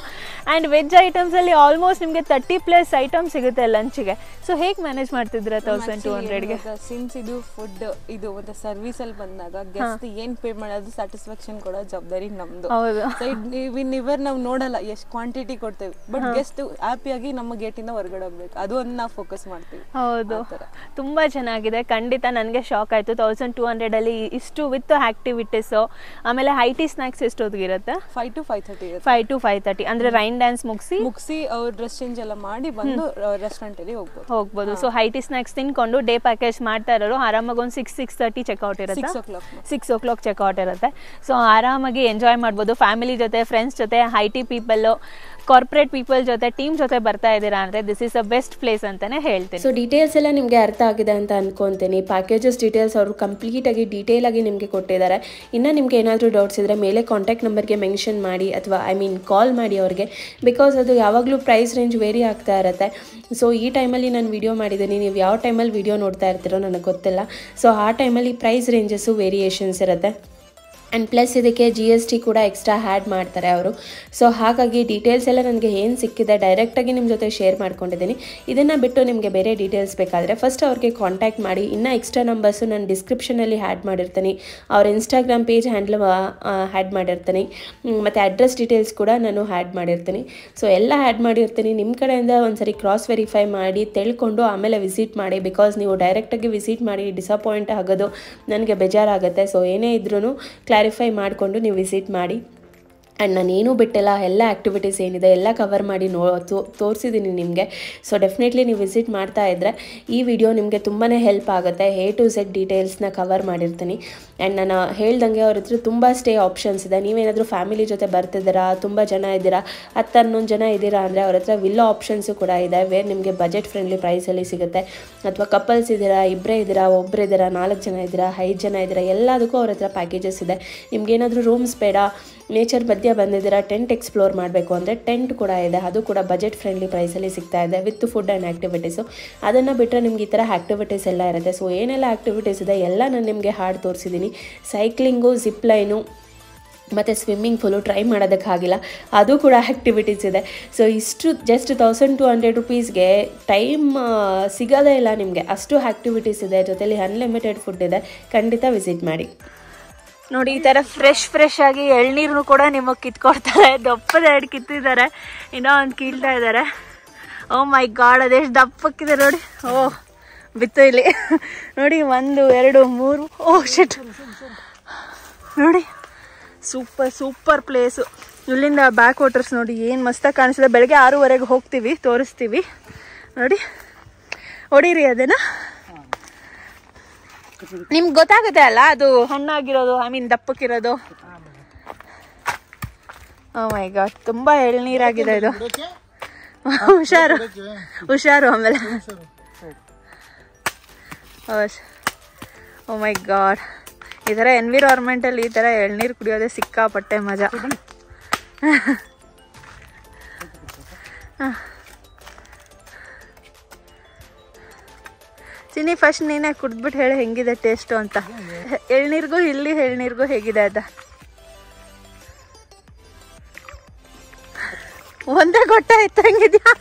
ಆ್ಯಂಡ್ ವೆಜ್ ಐಟಮ್ಸಲ್ಲಿ ಆಲ್ಮೋಸ್ಟ್ ನಿಮಗೆ 30+ ಐಟಮ್ ಸಿಗುತ್ತೆ ಲಂಚ್ಗೆ. ಸೊ ಹೇಗೆ ಮ್ಯಾನೇಜ್ ಮಾಡ್ತಿದ್ದೀರಾ 1200ಗೆ? ಸಿನ್ಸ್ ಇದು ಫುಡ್, ಇದು ಒಂದು ಸರ್ವಿಸಲ್ಲಿ ಬಂದಾಗ ಗೆಸ್ಟ್ ಏನು ಪೇ ಮಾಡೋದು ಸ್ಯಾಟಿಸ್ಫ್ಯಾಕ್ಷನ್ ಕೊಡೋ ಜವಾಬ್ದಾರಿ ನಮ್ಮದು. ಇವ್ರು ನಾವು ನೋಡಲ್ಲ ಎಷ್ಟು ಕ್ವಾಂಟಿಟಿ ಕೊಡ್ತೇವೆ, ಬಟ್ ಗೆಸ್ಟ್ ಹ್ಯಾಪಿಯಾಗಿ ನಮ್ಮ ಗೇಟಿಂದ ಹೊರಗಡೆ ಹೋಗ್ಬೇಕು, ಅದು ಒಂದು ನಾವು ಫೋಕಸ್ ಮಾಡ್ತೀವಿ. ಹೌದು, ತುಂಬ ಚೆನ್ನಾಗಿದೆ. ಖಂಡಿತ ನನಗೆ ಶಾಕ್ ಆಯಿತು. 1200ಅಲ್ಲಿ ಇಷ್ಟು ವಿತ್ ಆಕ್ಟಿವಿಟೀಸ್. ಆಮೇಲೆ IT ಸ್ನಾಕ್ಸ್ ಎಷ್ಟೊತ್ತಿಗಿರುತ್ತೆ? 5 to 5:30 5 to 5:30 ಅಂದ್ರೆ ರೈನ್ ಡ್ಯಾನ್ಸ್ ಮುಗಿಸಿ ಅವ್ರು ಡ್ರೆಸ್ ಚೇಂಜ್ ಎಲ್ಲ ಮಾಡಿ ಬಂದು ರೆಸ್ಟೋರೆಂಟ್ ಅಲ್ಲಿ ಹೋಗ್ಬೋದು. ಸೊ IT ಸ್ನಾಕ್ಸ್ ತಿನ್ಕೊಂಡು ಡೇ ಪ್ಯಾಕೇಜ್ ಮಾಡ್ತಾ ಇರೋರು ಆರಾಮಾಗಿ ಒಂದು 6:30 ಚೆಕ್ಔಟ್ ಇರುತ್ತೆ. 6 o'clock ಚೆಕ್ಔಟ್ ಇರುತ್ತೆ. ಸೊ ಆರಾಮಾಗಿ ಎಂಜಾಯ್ ಮಾಡ್ಬೋದು ಫ್ಯಾಮಿಲಿ ಜೊತೆ, ಫ್ರೆಂಡ್ಸ್ ಜೊತೆ, IT ಪೀಪಲ್, ಕಾರ್ಪೊರೇಟ್ ಪೀಪಲ್ ಜೊತೆ, ಟೀಮ್ ಜೊತೆ ಬರ್ತಾ ಇದ್ದೀರಾ ಅಂದರೆ this is a best place ಅಂತಾನೆ ಹೇಳ್ತೀನಿ. ಸೊ ಡೀಟೇಲ್ಸ್ ಎಲ್ಲ ನಿಮಗೆ ಅರ್ಥ ಆಗಿದೆ ಅಂತ ಅನ್ಕೊಂತೀನಿ. ಪ್ಯಾಕೇಜಸ್ ಡೀಟೇಲ್ಸ್ ಅವರು ಕಂಪ್ಲೀಟಾಗಿ ಡೀಟೇಲಾಗಿ ನಿಮಗೆ ಕೊಟ್ಟಿದ್ದಾರೆ. ಇನ್ನು ನಿಮಗೆ ಏನಾದರೂ ಡೌಟ್ಸ್ ಇದ್ದರೆ ಮೇಲೆ ಕಾಂಟ್ಯಾಕ್ಟ್ ನಂಬರ್ಗೆ ಮೆನ್ಷನ್ ಮಾಡಿ, ಅಥವಾ ಕಾಲ್ ಮಾಡಿ ಅವ್ರಿಗೆ. ಬಿಕಾಸ್ ಅದು ಯಾವಾಗಲೂ ಪ್ರೈಸ್ ರೇಂಜ್ ವೇರಿ ಆಗ್ತಾ ಇರುತ್ತೆ. ಸೊ ಈ ಟೈಮಲ್ಲಿ ನಾನು ವಿಡಿಯೋ ಮಾಡಿದ್ದೀನಿ, ನೀವು ಯಾವ ಟೈಮಲ್ಲಿ ವಿಡಿಯೋ ನೋಡ್ತಾ ಇರ್ತೀರೋ ನನಗೆ ಗೊತ್ತಿಲ್ಲ. ಸೊ ಆ ಟೈಮಲ್ಲಿ ಪ್ರೈಸ್ ರೇಂಜಸ್ಸು ವೇರಿಯೇಷನ್ಸ್ ಇರುತ್ತೆ. ಆ್ಯಂಡ್ ಪ್ಲಸ್ ಇದಕ್ಕೆ GST ಕೂಡ ಎಕ್ಸ್ಟ್ರಾ ಆ್ಯಡ್ ಮಾಡ್ತಾರೆ ಅವರು. ಸೊ ಹಾಗಾಗಿ ಡೀಟೇಲ್ಸ್ ಎಲ್ಲ ನನಗೆ ಏನು ಸಿಕ್ಕಿದೆ ಡೈರೆಕ್ಟಾಗಿ ನಿಮ್ಮ ಜೊತೆ ಶೇರ್ ಮಾಡ್ಕೊಂಡಿದ್ದೀನಿ. ಇದನ್ನು ಬಿಟ್ಟು ನಿಮಗೆ ಬೇರೆ ಡೀಟೇಲ್ಸ್ ಬೇಕಾದರೆ ಫಸ್ಟ್ ಅವ್ರಿಗೆ ಕಾಂಟ್ಯಾಕ್ಟ್ ಮಾಡಿ. ಇನ್ನೂ ಎಕ್ಸ್ಟ್ರಾ ನಂಬರ್ಸು ನಾನು ಡಿಸ್ಕ್ರಿಪ್ಷನಲ್ಲಿ ಆ್ಯಡ್ ಮಾಡಿರ್ತೀನಿ, ಅವ್ರ ಇನ್ಸ್ಟಾಗ್ರಾಮ್ ಪೇಜ್ ಹ್ಯಾಂಡ್ಲ್ ಆ್ಯಡ್ ಮಾಡಿರ್ತೀನಿ, ಮತ್ತು ಅಡ್ರೆಸ್ ಡೀಟೇಲ್ಸ್ ಕೂಡ ನಾನು ಆ್ಯಡ್ ಮಾಡಿರ್ತೀನಿ. ಸೊ ಎಲ್ಲ ಆ್ಯಡ್ ಮಾಡಿರ್ತೀನಿ. ನಿಮ್ಮ ಕಡೆಯಿಂದ ಒಂದ್ಸರಿ ಕ್ರಾಸ್ ವೆರಿಫೈ ಮಾಡಿ ತಿಳ್ಕೊಂಡು ಆಮೇಲೆ ವಿಸಿಟ್ ಮಾಡಿ. ಬಿಕಾಸ್ ನೀವು ಡೈರೆಕ್ಟಾಗಿ ವಿಸಿಟ್ ಮಾಡಿ ಡಿಸಪಾಯಿಂಟ್ ಆಗೋದು ನನಗೆ ಬೇಜಾರಾಗುತ್ತೆ. ಸೊ ಏನೇ ಇದ್ರೂ ಕ್ಲಾರಿಫೈ ಮಾಡಿಕೊಂಡು ನೀವು ವಿಸಿಟ್ ಮಾಡಿ. ಆ್ಯಂಡ್ ನಾನೇನೂ ಬಿಟ್ಟಿಲ್ಲ, ಎಲ್ಲ ಆ್ಯಕ್ಟಿವಿಟೀಸ್ ಏನಿದೆ ಎಲ್ಲ ಕವರ್ ಮಾಡಿ ತೋರಿಸಿದ್ದೀನಿ ನಿಮಗೆ. ಸೊ ಡೆಫಿನೆಟ್ಲಿ ನೀವು ವಿಸಿಟ್ ಮಾಡ್ತಾ ಇದ್ದರೆ ಈ ವಿಡಿಯೋ ನಿಮಗೆ ತುಂಬಾ ಹೆಲ್ಪ್ ಆಗುತ್ತೆ. A to Z ಡೀಟೇಲ್ಸ್ನ ಕವರ್ ಮಾಡಿರ್ತೀನಿ. ಆ್ಯಂಡ್ ನಾನು ಹೇಳ್ದಂಗೆ ಅವ್ರ ಹತ್ರ ತುಂಬ ಸ್ಟೇ ಆಪ್ಷನ್ಸ್ ಇದೆ. ನೀವೇನಾದರೂ ಫ್ಯಾಮಿಲಿ ಜೊತೆ ಬರ್ತಿದ್ದೀರಾ, ತುಂಬ ಜನ ಇದ್ದೀರಾ, 10-11 ಜನ ಇದ್ದೀರಾ ಅಂದರೆ ಅವ್ರ ಹತ್ರ ವಿಲ್ಲಾ ಆಪ್ಷನ್ಸು ಕೂಡ ಇದೆ, ವೇರ್ ನಿಮಗೆ ಬಜೆಟ್ ಫ್ರೆಂಡ್ಲಿ ಪ್ರೈಸಲ್ಲಿ ಸಿಗುತ್ತೆ. ಅಥವಾ ಕಪಲ್ಸ್ ಇದ್ದೀರಾ, ಇಬ್ಬರೇ ಇದ್ದೀರಾ, ಒಬ್ಬರು ಇದ್ದೀರಾ, 4 ಜನ ಇದ್ದೀರಾ, 5 ಜನ ಇದ್ದೀರಾ, ಎಲ್ಲದಕ್ಕೂ ಅವ್ರ ಹತ್ರ ಪ್ಯಾಕೇಜಸ್ ಇದೆ. ನಿಮ್ಗೇನಾದರೂ ರೂಮ್ಸ್ ಬೇಡ, ನೇಚರ್ ಮಧ್ಯೆ ಬಂದಿದ್ದೀರಾ, ಟೆಂಟ್ ಎಕ್ಸ್ಪ್ಲೋರ್ ಮಾಡಬೇಕು ಅಂದರೆ ಟೆಂಟ್ ಕೂಡ ಇದೆ, ಅದು ಕೂಡ ಬಜೆಟ್ ಫ್ರೆಂಡ್ಲಿ ಪ್ರೈಸಲ್ಲಿ ಸಿಗ್ತಾ ಇದೆ ವಿತ್ ಫುಡ್ ಆ್ಯಂಡ್ ಆ್ಯಕ್ಟಿವಿಟೀಸು. ಅದನ್ನು ಬಿಟ್ಟರೆ ನಿಮ್ಗೆ ಈ ಥರ ಆ್ಯಕ್ಟಿವಿಟೀಸ್ ಎಲ್ಲ ಇರುತ್ತೆ. ಸೊ ಏನೆಲ್ಲ ಆ್ಯಕ್ಟಿವಿಟೀಸ್ ಇದೆ ಎಲ್ಲ ನಾನು ನಿಮಗೆ ಹಾಡು ತೋರಿಸಿದ್ದೀನಿ. ಸೈಕ್ಲಿಂಗು, ಜಿಪ್ ಲೈನು ಮತ್ತು ಸ್ವಿಮ್ಮಿಂಗ್ ಫುಲ್ಲು ಟ್ರೈ ಮಾಡೋದಕ್ಕಾಗಿಲ್ಲ, ಅದು ಕೂಡ ಆ್ಯಕ್ಟಿವಿಟೀಸ್ ಇದೆ. ಸೊ ಇಷ್ಟು ಜಸ್ಟ್ 1200 ರೂಪೀಸ್ಗೆ ಟೈಮ್ ಸಿಗೋದೇ ಇಲ್ಲ ನಿಮಗೆ, ಅಷ್ಟು ಆ್ಯಕ್ಟಿವಿಟೀಸ್ ಇದೆ. ಜೊತೆಲಿ ಅನ್ಲಿಮಿಟೆಡ್ ಫುಡ್ ಇದೆ. ಖಂಡಿತ ವಿಸಿಟ್ ಮಾಡಿ. ನೋಡಿ ಈ ಥರ ಫ್ರೆಶ್ ಆಗಿ ಎಳ್ನೀರು ಕೂಡ ನಿಮಗೆ ಕಿತ್ಕೊಡ್ತಾರೆ. ದಪ್ಪದ 2 ಕಿತ್ತಿದ್ದಾರೆ, ಇನ್ನೂ ಒಂದು ಕೀಳ್ತಾ ಇದ್ದಾರೆ. ಓ ಮೈ ಗಾಡ್, ಅದೆಷ್ಟು ದಪ್ಪಕ್ಕಿದೆ ನೋಡಿ. ಓ ಬಿತ್ತು ಇಲ್ಲಿ ನೋಡಿ, 1 2 3. ಓ ಶಿಟ್ ನೋಡಿ, ಸೂಪರ್ ಪ್ಲೇಸು. ಇಲ್ಲಿಂದ ಬ್ಯಾಕ್ ವಾಟರ್ಸ್ ನೋಡಿ ಏನು ಮಸ್ತಾಗಿ ಕಾಣಿಸಿದೆ. ಬೆಳಗ್ಗೆ 6:30 ಹೋಗ್ತೀವಿ, ತೋರಿಸ್ತೀವಿ ನೋಡಿ. ಹೊಡೀರಿ ಅದೇನಾ, ನಿಮ್ಗೆ ಗೊತ್ತಾಗುತ್ತೆ ಅಲ್ಲ ಅದು ಹಣ್ಣಾಗಿರೋದು, ದಪ್ಪಕ್ಕಿರೋದು. ಓ ಮೈ ಗಾಡ್, ತುಂಬಾ ಎಳ್ನೀರಾಗಿದೆ ಇದು. ಹುಷಾರು ಆಮೇಲೆ. ಓ ಮೈ ಗಾಡ್, ಈ ಥರ ಎನ್ವಿರಾನ್ಮೆಂಟಲ್ಲಿ ಈ ಥರ ಎಳ್ನೀರು ಕುಡಿಯೋದೇ ಸಿಕ್ಕಾಪಟ್ಟೆ ಮಜಾ. ಚಿನ್ನಿ ಫಸ್ಟ್ ನೀನೇ ಕುಡ್ದ್ಬಿಟ್ಟು ಹೇಳಿ ಹೆಂಗಿದೆ ಟೇಸ್ಟು ಅಂತ. ಎಳ್ನೀರಿಗೂ ಇಲ್ಲಿ ಎಳ್ನೀರಿಗೂ ಹೇಗಿದೆ ಅಂತ. ಒಂದೇ ಗೊತ್ತಾಯ್ತು ಹೆಂಗಿದ್ಯಾ?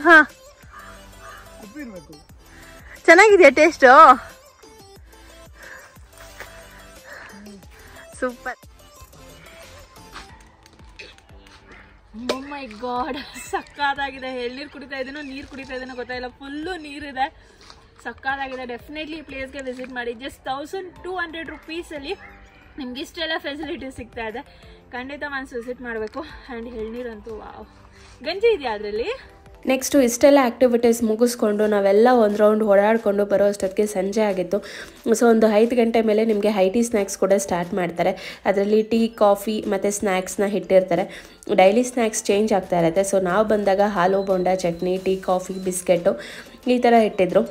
ಹಾ ಚೆನ್ನಾಗಿದೆಯಾ taste? Super. O my god, ಸಕ್ಕತ್ತಾಗಿದೆ. ಎಳ್ನೀರು ಕುಡಿತಾ ಇದ್ದೀನೋ ನೀರು ಕುಡಿತಾ ಇದ್ದೀನೋ ಗೊತ್ತಾಯಿಲ್ಲ, ಫುಲ್ಲು ನೀರಿದೆ, ಸಕ್ಕತ್ತಾಗಿದೆ. ಡೆಫಿನೆಟ್ಲಿ ಈ ಪ್ಲೇಸ್ಗೆ ವಿಸಿಟ್ ಮಾಡಿ. ಜಸ್ಟ್ 1200 ರೂಪೀಸಲ್ಲಿ ನಿಮ್ಗೆ ಇಷ್ಟೆಲ್ಲ ಫೆಸಿಲಿಟಿ ಸಿಗ್ತಾ ಇದೆ. ಖಂಡಿತ ಮನ್ಸು ವಿಸಿಟ್ ಮಾಡಬೇಕು. ಆ್ಯಂಡ್ ಎಳ್ನೀರಂತೂ ವಾವ್. ಗಂಜಿ ಇದೆಯಾ ಅದರಲ್ಲಿ? ನೆಕ್ಸ್ಟು ಇಷ್ಟೆಲ್ಲ ಆ್ಯಕ್ಟಿವಿಟೀಸ್ ಮುಗಿಸ್ಕೊಂಡು ನಾವೆಲ್ಲ ಒಂದು ರೌಂಡ್ ಓಡಾಡಿಕೊಂಡು ಬರೋ ಅಷ್ಟೊತ್ತಿಗೆ ಸಂಜೆ ಆಗಿತ್ತು. ಸೊ ಒಂದು 5 ಗಂಟೆ ಮೇಲೆ ನಿಮಗೆ ಟೀ ಸ್ನ್ಯಾಕ್ಸ್ ಕೂಡ ಸ್ಟಾರ್ಟ್ ಮಾಡ್ತಾರೆ. ಅದರಲ್ಲಿ ಟೀ, ಕಾಫಿ ಮತ್ತು ಸ್ನ್ಯಾಕ್ಸ್ನ ಇಟ್ಟಿರ್ತಾರೆ. ಡೈಲಿ ಸ್ನ್ಯಾಕ್ಸ್ ಚೇಂಜ್ ಆಗ್ತಾ ಇರುತ್ತೆ. ಸೊ ನಾವು ಬಂದಾಗ ಹಾಲು bonda, chutney, tea, coffee, biscuit ಈ ಥರ ಇಟ್ಟಿದ್ರು.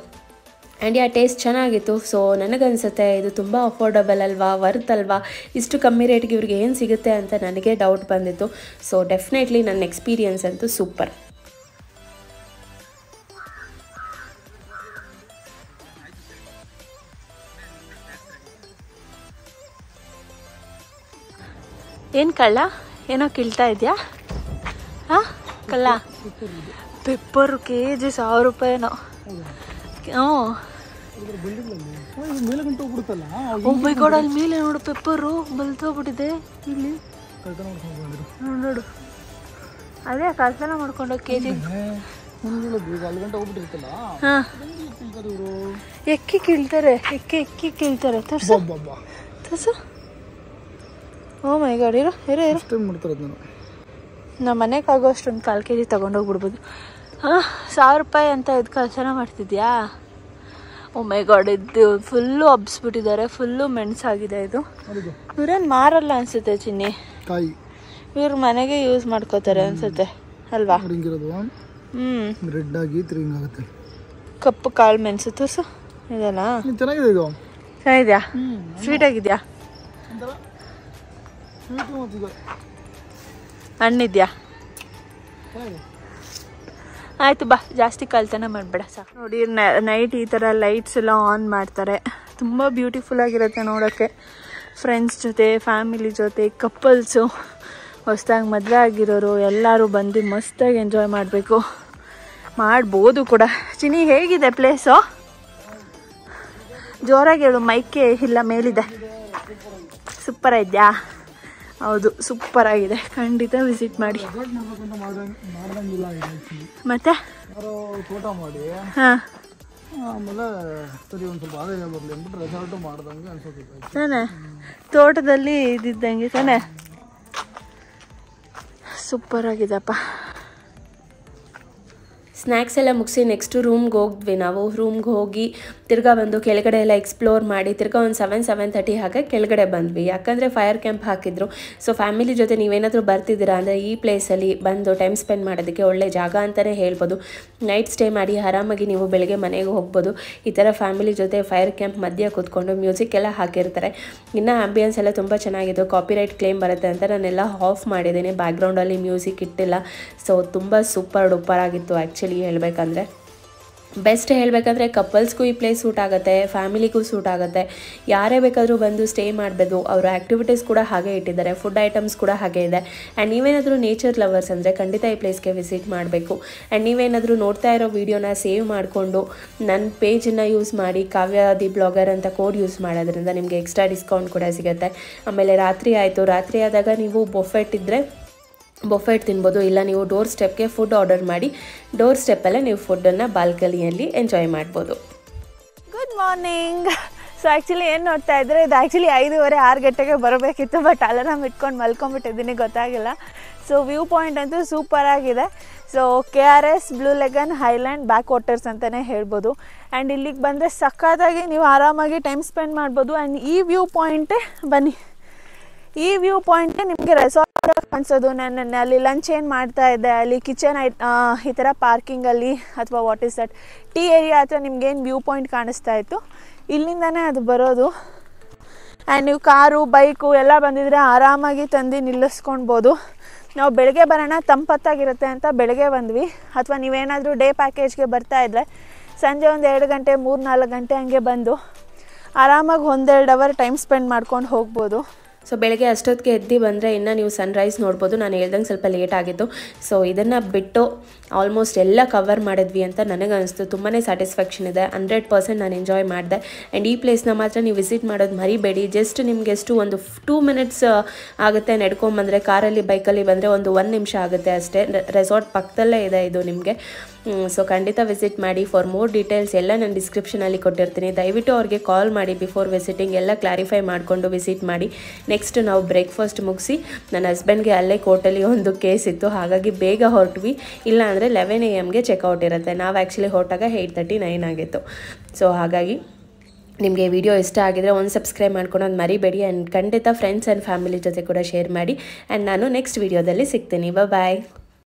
ಆ್ಯಂಡ್ ಟೇಸ್ಟ್ ಚೆನ್ನಾಗಿತ್ತು. ಸೊ ನನಗನ್ಸುತ್ತೆ ಇದು ತುಂಬ ಅಫೋರ್ಡಬಲ್ ಅಲ್ವಾ, ವರ್ತ್ ಅಲ್ವಾ, ಇಷ್ಟು ಕಮ್ಮಿ ರೇಟ್ಗೆ ಇವ್ರಿಗೆ ಏನು ಸಿಗುತ್ತೆ ಅಂತ ನನಗೆ ಡೌಟ್ ಬಂದಿತ್ತು. ಸೊ ಡೆಫಿನೆಟ್ಲಿ ನನ್ನ ಎಕ್ಸ್ಪೀರಿಯನ್ಸ್ ಅಂತೂ ಸೂಪರ್. ಏನು ಕಳ್ಳ ಏನೋ ಕೀಳ್ತಾ ಇದೆಯಾ? ಹಾಂ ಕಳ್ಳ ಪೆಪ್ಪರು KG 1000 ರೂಪಾಯಿನೋ. ಒಬ್ಬ ಅಲ್ಲಿ ಮೇಲೆ ನೋಡು ಪೆಪ್ಪರು ಬಲ್ತೋಗ್ಬಿಟ್ಟಿದೆ. ಇಲ್ಲಿ ನೋಡು, ಅದೇ ಕಳ್ತನ ಮಾಡ್ಕೊಂಡು KG. ಹಾಂ ಎಕ್ಕಿ ಕೀಳ್ತಾರೆ, ಎಕ್ಕಿ ಕೀಳ್ತಾರೆ. ತೋರ್ಸು. ಓ ಮೈ ಗಾಡ್, ಇರೋ ನಮ್ಮ ಮನೆಗೆ ಆಗೋಷ್ಟು ಒಂದು 4 kg ತೊಗೊಂಡೋಗ್ಬಿಡ್ಬೋದು. ಹಾಂ 1000 ರೂಪಾಯಿ ಅಂತ ಇದು ಕಳ್ತನ ಮಾಡ್ತಿದ್ಯಾ? ಓ ಮೈ ಗಾಡ್, ಇದು ಫುಲ್ಲು ಹಬ್ಸ್ಬಿಟ್ಟಿದ್ದಾರೆ, ಫುಲ್ಲು ಮೆಣಸಾಗಿದೆ. ಇದು ಇವ್ರೇನು ಮಾರಲ್ಲ ಅನ್ಸುತ್ತೆ ಚಿನ್ನಿ, ಇವ್ರ ಮನೆಗೆ ಯೂಸ್ ಮಾಡ್ಕೋತಾರೆ ಅನ್ಸುತ್ತೆ ಅಲ್ವಾ? ರೆಡ್ ಆಗಿ ಆಗುತ್ತೆ. ಕಪ್ಪು ಕಾಳು ಮೆಣಸು ತೋರ್ಸು. ಇದಲ್ಲ ಚೆನ್ನಾಗಿದ್ಯಾ? ಸ್ವೀಟ್ ಆಗಿದ್ಯಾ? ಹಣ್ಣಿದ್ಯಾ? ಆಯಿತು ಬಾ, ಜಾಸ್ತಿ ಕಳ್ತನ ಮಾಡಬೇಡ ಸಾಕು. ನೋಡಿ ನೈಟ್ ಈ ಥರ ಲೈಟ್ಸ್ ಎಲ್ಲ ಆನ್ ಮಾಡ್ತಾರೆ. ತುಂಬ ಬ್ಯೂಟಿಫುಲ್ ಆಗಿರುತ್ತೆ ನೋಡೋಕ್ಕೆ. ಫ್ರೆಂಡ್ಸ್ ಜೊತೆ, ಫ್ಯಾಮಿಲಿ ಜೊತೆ, ಕಪಲ್ಸು, ಹೊಸದಾಗಿ ಮದುವೆ ಆಗಿರೋರು ಎಲ್ಲರೂ ಬಂದು ಮಸ್ತಾಗಿ ಎಂಜಾಯ್ ಮಾಡಬೇಕು, ಮಾಡ್ಬೋದು ಕೂಡ. ಚಿನಿ ಹೇಗಿದೆ ಪ್ಲೇಸು? ಜೋರಾಗಿ ಹೇಳು, ಮೈಕೆ ಇಲ್ಲ ಮೇಲಿದೆ. ಸೂಪರ್ ಇದೆಯಾ? ಹೌದು, ಸೂಪರ್ ಆಗಿದೆ. ಖಂಡಿತ ವಿಸಿಟ್ ಮಾಡಿ. ಮತ್ತೆ ತೋಟ ಮಾಡಿ ಹಾಂ ಆಮೇಲೆ ಸರಿ ಒಂದು ಸ್ವಲ್ಪ ಆದಾಯ ಬರಲಿ ಅಂದ್ಬಿಟ್ಟು ರೆಸಾರ್ಟು ಮಾಡ್ದಂಗೆ ಅನ್ಸೋದು ತಾನೆ, ತೋಟದಲ್ಲಿ ಇದ್ದಿದ್ದಂಗೆ ತಾನೆ. ಸೂಪರ್ ಆಗಿದೆಪ್ಪ. ಸ್ನ್ಯಾಕ್ಸ್ ಎಲ್ಲ ಮುಗಿಸಿ ನೆಕ್ಸ್ಟು ರೂಮ್ಗೆ ಹೋಗಿದ್ವಿ ನಾವು. ರೂಮ್ಗೆ ಹೋಗಿ ತಿರ್ಗಾ ಬಂದು ಕೆಳಗಡೆ ಎಲ್ಲ ಎಕ್ಸ್ಪ್ಲೋರ್ ಮಾಡಿ ತಿರ್ಗಾ ಒಂದು 7-7:30 ಹಾಗೆ ಕೆಳಗಡೆ ಬಂದ್ವಿ. ಯಾಕಂದರೆ ಫೈರ್ ಕ್ಯಾಂಪ್ ಹಾಕಿದ್ರು. ಸೊ ಫ್ಯಾಮಿಲಿ ಜೊತೆ ನೀವೇನಾದರೂ ಬರ್ತಿದ್ದೀರಾ ಅಂದರೆ ಈ ಪ್ಲೇಸಲ್ಲಿ ಬಂದು ಟೈಮ್ ಸ್ಪೆಂಡ್ ಮಾಡೋದಕ್ಕೆ ಒಳ್ಳೆ ಜಾಗ ಅಂತಲೇ ಹೇಳ್ಬೋದು. ನೈಟ್ ಸ್ಟೇ ಮಾಡಿ ಆರಾಮಾಗಿ ನೀವು ಬೆಳಗ್ಗೆ ಮನೆಗೆ ಹೋಗ್ಬೋದು. ಈ ಥರ ಫ್ಯಾಮಿಲಿ ಜೊತೆ ಫೈರ್ ಕ್ಯಾಂಪ್ ಮಧ್ಯೆ ಕೂತ್ಕೊಂಡು ಮ್ಯೂಸಿಕ್ ಎಲ್ಲ ಹಾಕಿರ್ತಾರೆ. ಇನ್ನು ಆಂಬಿಯನ್ಸ್ ಎಲ್ಲ ತುಂಬ ಚೆನ್ನಾಗಿತ್ತು. ಕಾಪಿರೈಟ್ ಕ್ಲೇಮ್ ಬರುತ್ತೆ ಅಂತ ನಾನೆಲ್ಲ ಆಫ್ ಮಾಡಿದ್ದೀನಿ, ಬ್ಯಾಕ್ಗ್ರೌಂಡಲ್ಲಿ ಮ್ಯೂಸಿಕ್ ಇಟ್ಟಿಲ್ಲ. ಸೊ ತುಂಬ ಸೂಪರ್ ಡೂಪರ್ ಆಗಿತ್ತು ಆ್ಯಕ್ಚುಲಿ ಹೇಳಬೇಕಂದ್ರೆ. ಬೆಸ್ಟ್ ಹೇಳಬೇಕಂದ್ರೆ ಕಪಲ್ಸ್ಗೂ ಈ ಪ್ಲೇಸ್ ಸೂಟ್ ಆಗುತ್ತೆ, ಫ್ಯಾಮಿಲಿಗೂ ಸೂಟ್ ಆಗುತ್ತೆ. ಯಾರೇ ಬೇಕಾದರೂ ಬಂದು ಸ್ಟೇ ಮಾಡಬೇಕು. ಅವರ ಆ್ಯಕ್ಟಿವಿಟೀಸ್ ಕೂಡ ಹಾಗೆ ಇಟ್ಟಿದ್ದಾರೆ, ಫುಡ್ ಐಟಮ್ಸ್ ಕೂಡ ಹಾಗೆ ಇದೆ. ಆ್ಯಂಡ್ ನೀವೇನಾದರೂ ನೇಚರ್ ಲವರ್ಸ್ ಅಂದರೆ ಖಂಡಿತ ಈ ಪ್ಲೇಸ್ಗೆ ವಿಸಿಟ್ ಮಾಡಬೇಕು. ಆ್ಯಂಡ್ ನೀವೇನಾದರೂ ನೋಡ್ತಾ ಇರೋ ವೀಡಿಯೋನ ಸೇವ್ ಮಾಡಿಕೊಂಡು ನನ್ನ ಪೇಜನ್ನು ಯೂಸ್ ಮಾಡಿ ಕಾವ್ಯ ದಿ ಬ್ಲಾಗರ್ ಅಂತ ಕೋಡ್ ಯೂಸ್ ಮಾಡೋದ್ರಿಂದ ನಿಮಗೆ ಎಕ್ಸ್ಟ್ರಾ ಡಿಸ್ಕೌಂಟ್ ಕೂಡ ಸಿಗುತ್ತೆ. ಆಮೇಲೆ ರಾತ್ರಿ ಆಯಿತು, ರಾತ್ರಿ ಆದಾಗ ನೀವು ಬೊಫೆಟ್ ಇದ್ದರೆ ಬೊಫೆಟ್ ತಿನ್ಬೋದು. ಇಲ್ಲ ನೀವು ಡೋರ್ ಸ್ಟೆಪ್ಗೆ ಫುಡ್ ಆರ್ಡರ್ ಮಾಡಿ ಡೋರ್ ಸ್ಟೆಪ್ಪಲ್ಲೇ ನೀವು ಫುಡ್ಡನ್ನು ಬಾಲ್ಕನಿಯಲ್ಲಿ ಎಂಜಾಯ್ ಮಾಡ್ಬೋದು. Good morning. ಸೊ ಆ್ಯಕ್ಚುಲಿ ಏನು ನೋಡ್ತಾ ಇದ್ದರೆ ಇದು ಆ್ಯಕ್ಚುಲಿ 5:30-6 ಗಂಟೆಗೆ ಬರಬೇಕಿತ್ತು, ಬಟ್ ಅಲಾರಾಮ್ ಇಟ್ಕೊಂಡು ಮಲ್ಕೊಂಬಿಟ್ಟಿದ್ದೀನಿ, ಗೊತ್ತಾಗಿಲ್ಲ. ಸೊ ವ್ಯೂ ಪಾಯಿಂಟ್ ಅಂತೂ ಸೂಪರ್ ಆಗಿದೆ. So KRS, blue lagoon, highland, back waters ಅಂತಲೇ ಹೇಳ್ಬೋದು. ಆ್ಯಂಡ್ ಇಲ್ಲಿಗೆ ಬಂದರೆ ಸಖತ್ತಾಗಿ ನೀವು ಆರಾಮಾಗಿ ಟೈಮ್ ಸ್ಪೆಂಡ್ ಮಾಡ್ಬೋದು. ಆ್ಯಂಡ್ ಈ ವ್ಯೂ ಪಾಯಿಂಟೇ ಬನ್ನಿ, ಈ ವ್ಯೂ ಪಾಯಿಂಟೇ ನಿಮಗೆ ರೆಸಾರ್ಟ್ ಅನ್ಸೋದು. ನಾನು ಅಲ್ಲಿ ಲಂಚ್ ಏನು ಮಾಡ್ತಾ ಇದ್ದೆ, ಅಲ್ಲಿ ಕಿಚನ್ ಈ ಥರ ಪಾರ್ಕಿಂಗಲ್ಲಿ ಅಥವಾ what is that tea area ಹತ್ರ ನಿಮ್ಗೇನು ವ್ಯೂ ಪಾಯಿಂಟ್ ಕಾಣಿಸ್ತಾ ಇತ್ತು, ಇಲ್ಲಿಂದನೇ ಅದು ಬರೋದು. ಆ್ಯಂಡ್ ನೀವು ಕಾರು, ಬೈಕು ಎಲ್ಲ ಬಂದಿದ್ರೆ ಆರಾಮಾಗಿ ತಂದು ನಿಲ್ಲಿಸ್ಕೊಳ್ಬೋದು. ನಾವು ಬೆಳಗ್ಗೆ ಬರೋಣ, ತಂಪತ್ತಾಗಿರುತ್ತೆ ಅಂತ ಬೆಳಗ್ಗೆ ಬಂದ್ವಿ. ಅಥವಾ ನೀವೇನಾದರೂ ಡೇ ಪ್ಯಾಕೇಜ್ಗೆ ಬರ್ತಾಯಿದ್ರೆ ಸಂಜೆ ಒಂದು 2 ಗಂಟೆ 3-4 ಗಂಟೆ ಹಂಗೆ ಬಂದು ಆರಾಮಾಗಿ 1-2 ಅವರ್ ಟೈಮ್ ಸ್ಪೆಂಡ್ ಮಾಡ್ಕೊಂಡು ಹೋಗ್ಬೋದು. ಸೊ ಬೆಳಗ್ಗೆ ಅಷ್ಟೊತ್ತಿಗೆ ಎದ್ದು ಬಂದರೆ ಇನ್ನು ನೀವು ಸನ್ರೈಸ್ ನೋಡ್ಬೋದು. ನಾನು ಹೇಳ್ದಂಗೆ ಸ್ವಲ್ಪ ಲೇಟ್ ಆಗಿತ್ತು. ಸೊ ಇದನ್ನು ಬಿಟ್ಟು ಆಲ್ಮೋಸ್ಟ್ ಎಲ್ಲ ಕವರ್ ಮಾಡಿದ್ವಿ ಅಂತ ನನಗನ್ನಿಸ್ತು. ತುಂಬಾ ಸ್ಯಾಟಿಸ್ಫ್ಯಾಕ್ಷನ್ ಇದೆ. 100% ನಾನು ಎಂಜಾಯ್ ಮಾಡಿದೆ. ಆ್ಯಂಡ್ ಈ ಪ್ಲೇಸ್ನ ಮಾತ್ರ ನೀವು ವಿಸಿಟ್ ಮಾಡೋದು ಮರಿಬೇಡಿ. ಜಸ್ಟ್ ನಿಮಗೆ ಎಷ್ಟು ಒಂದು 2 ಮಿನಿಟ್ಸ್ ಆಗುತ್ತೆ ನಡ್ಕೊಂಬಂದರೆ. ಕಾರಲ್ಲಿ ಬೈಕಲ್ಲಿ ಬಂದರೆ ಒಂದು 1 ನಿಮಿಷ ಆಗುತ್ತೆ ಅಷ್ಟೇ. ರೆಸಾರ್ಟ್ ಪಕ್ಕದಲ್ಲೇ ಇದೆ ಇದು ನಿಮಗೆ. ಸೊ ಖಂಡಿತ ವಿಸಿಟ್ ಮಾಡಿ. ಫಾರ್ ಮೋರ್ ಡೀಟೇಲ್ಸ್ ಎಲ್ಲ ನಾನು ಡಿಸ್ಕ್ರಿಪ್ಷನಲ್ಲಿ ಕೊಟ್ಟಿರ್ತೀನಿ. ದಯವಿಟ್ಟು ಅವ್ರಿಗೆ ಕಾಲ್ ಮಾಡಿ ಬಿಫೋರ್ ವಿಸಿಟಿಂಗ್ ಎಲ್ಲ ಕ್ಲಾರಿಫೈ ಮಾಡಿಕೊಂಡು ವಿಸಿಟ್ ಮಾಡಿ. ನೆಕ್ಸ್ಟ್ ನಾವು ಬ್ರೇಕ್ಫಾಸ್ಟ್ ಮುಗಿಸಿ ನನ್ನ ಹಸ್ಬೆಂಡ್ಗೆ ಅಲ್ಲೇ ಕೋರ್ಟಲ್ಲಿ ಒಂದು ಕೇಸ್ ಇತ್ತು, ಹಾಗಾಗಿ ಬೇಗ ಹೊರಟ್ವಿ. ಇಲ್ಲ ಅಂದರೆ 11 AM ಚೆಕ್ಔಟ್ ಇರುತ್ತೆ. ನಾವು ಆ್ಯಕ್ಚುಲಿ ಹೊರಟಾಗ 8:39 ಆಗಿತ್ತು. ಸೊ ಹಾಗಾಗಿ ನಿಮಗೆ ವಿಡಿಯೋ ಇಷ್ಟ ಆಗಿದರೆ ಒಂದು ಸಬ್ಸ್ಕ್ರೈಬ್ ಮಾಡ್ಕೊಳೋದು ಮರಿಬೇಡಿ. ಆ್ಯಂಡ್ ಖಂಡಿತ ಫ್ರೆಂಡ್ಸ್ ಆ್ಯಂಡ್ ಫ್ಯಾಮಿಲಿ ಜೊತೆ ಕೂಡ ಶೇರ್ ಮಾಡಿ. ಆ್ಯಂಡ್ ನಾನು ನೆಕ್ಸ್ಟ್ ವಿಡಿಯೋದಲ್ಲಿ ಸಿಗ್ತೀನಿ. ಬಾಯ್.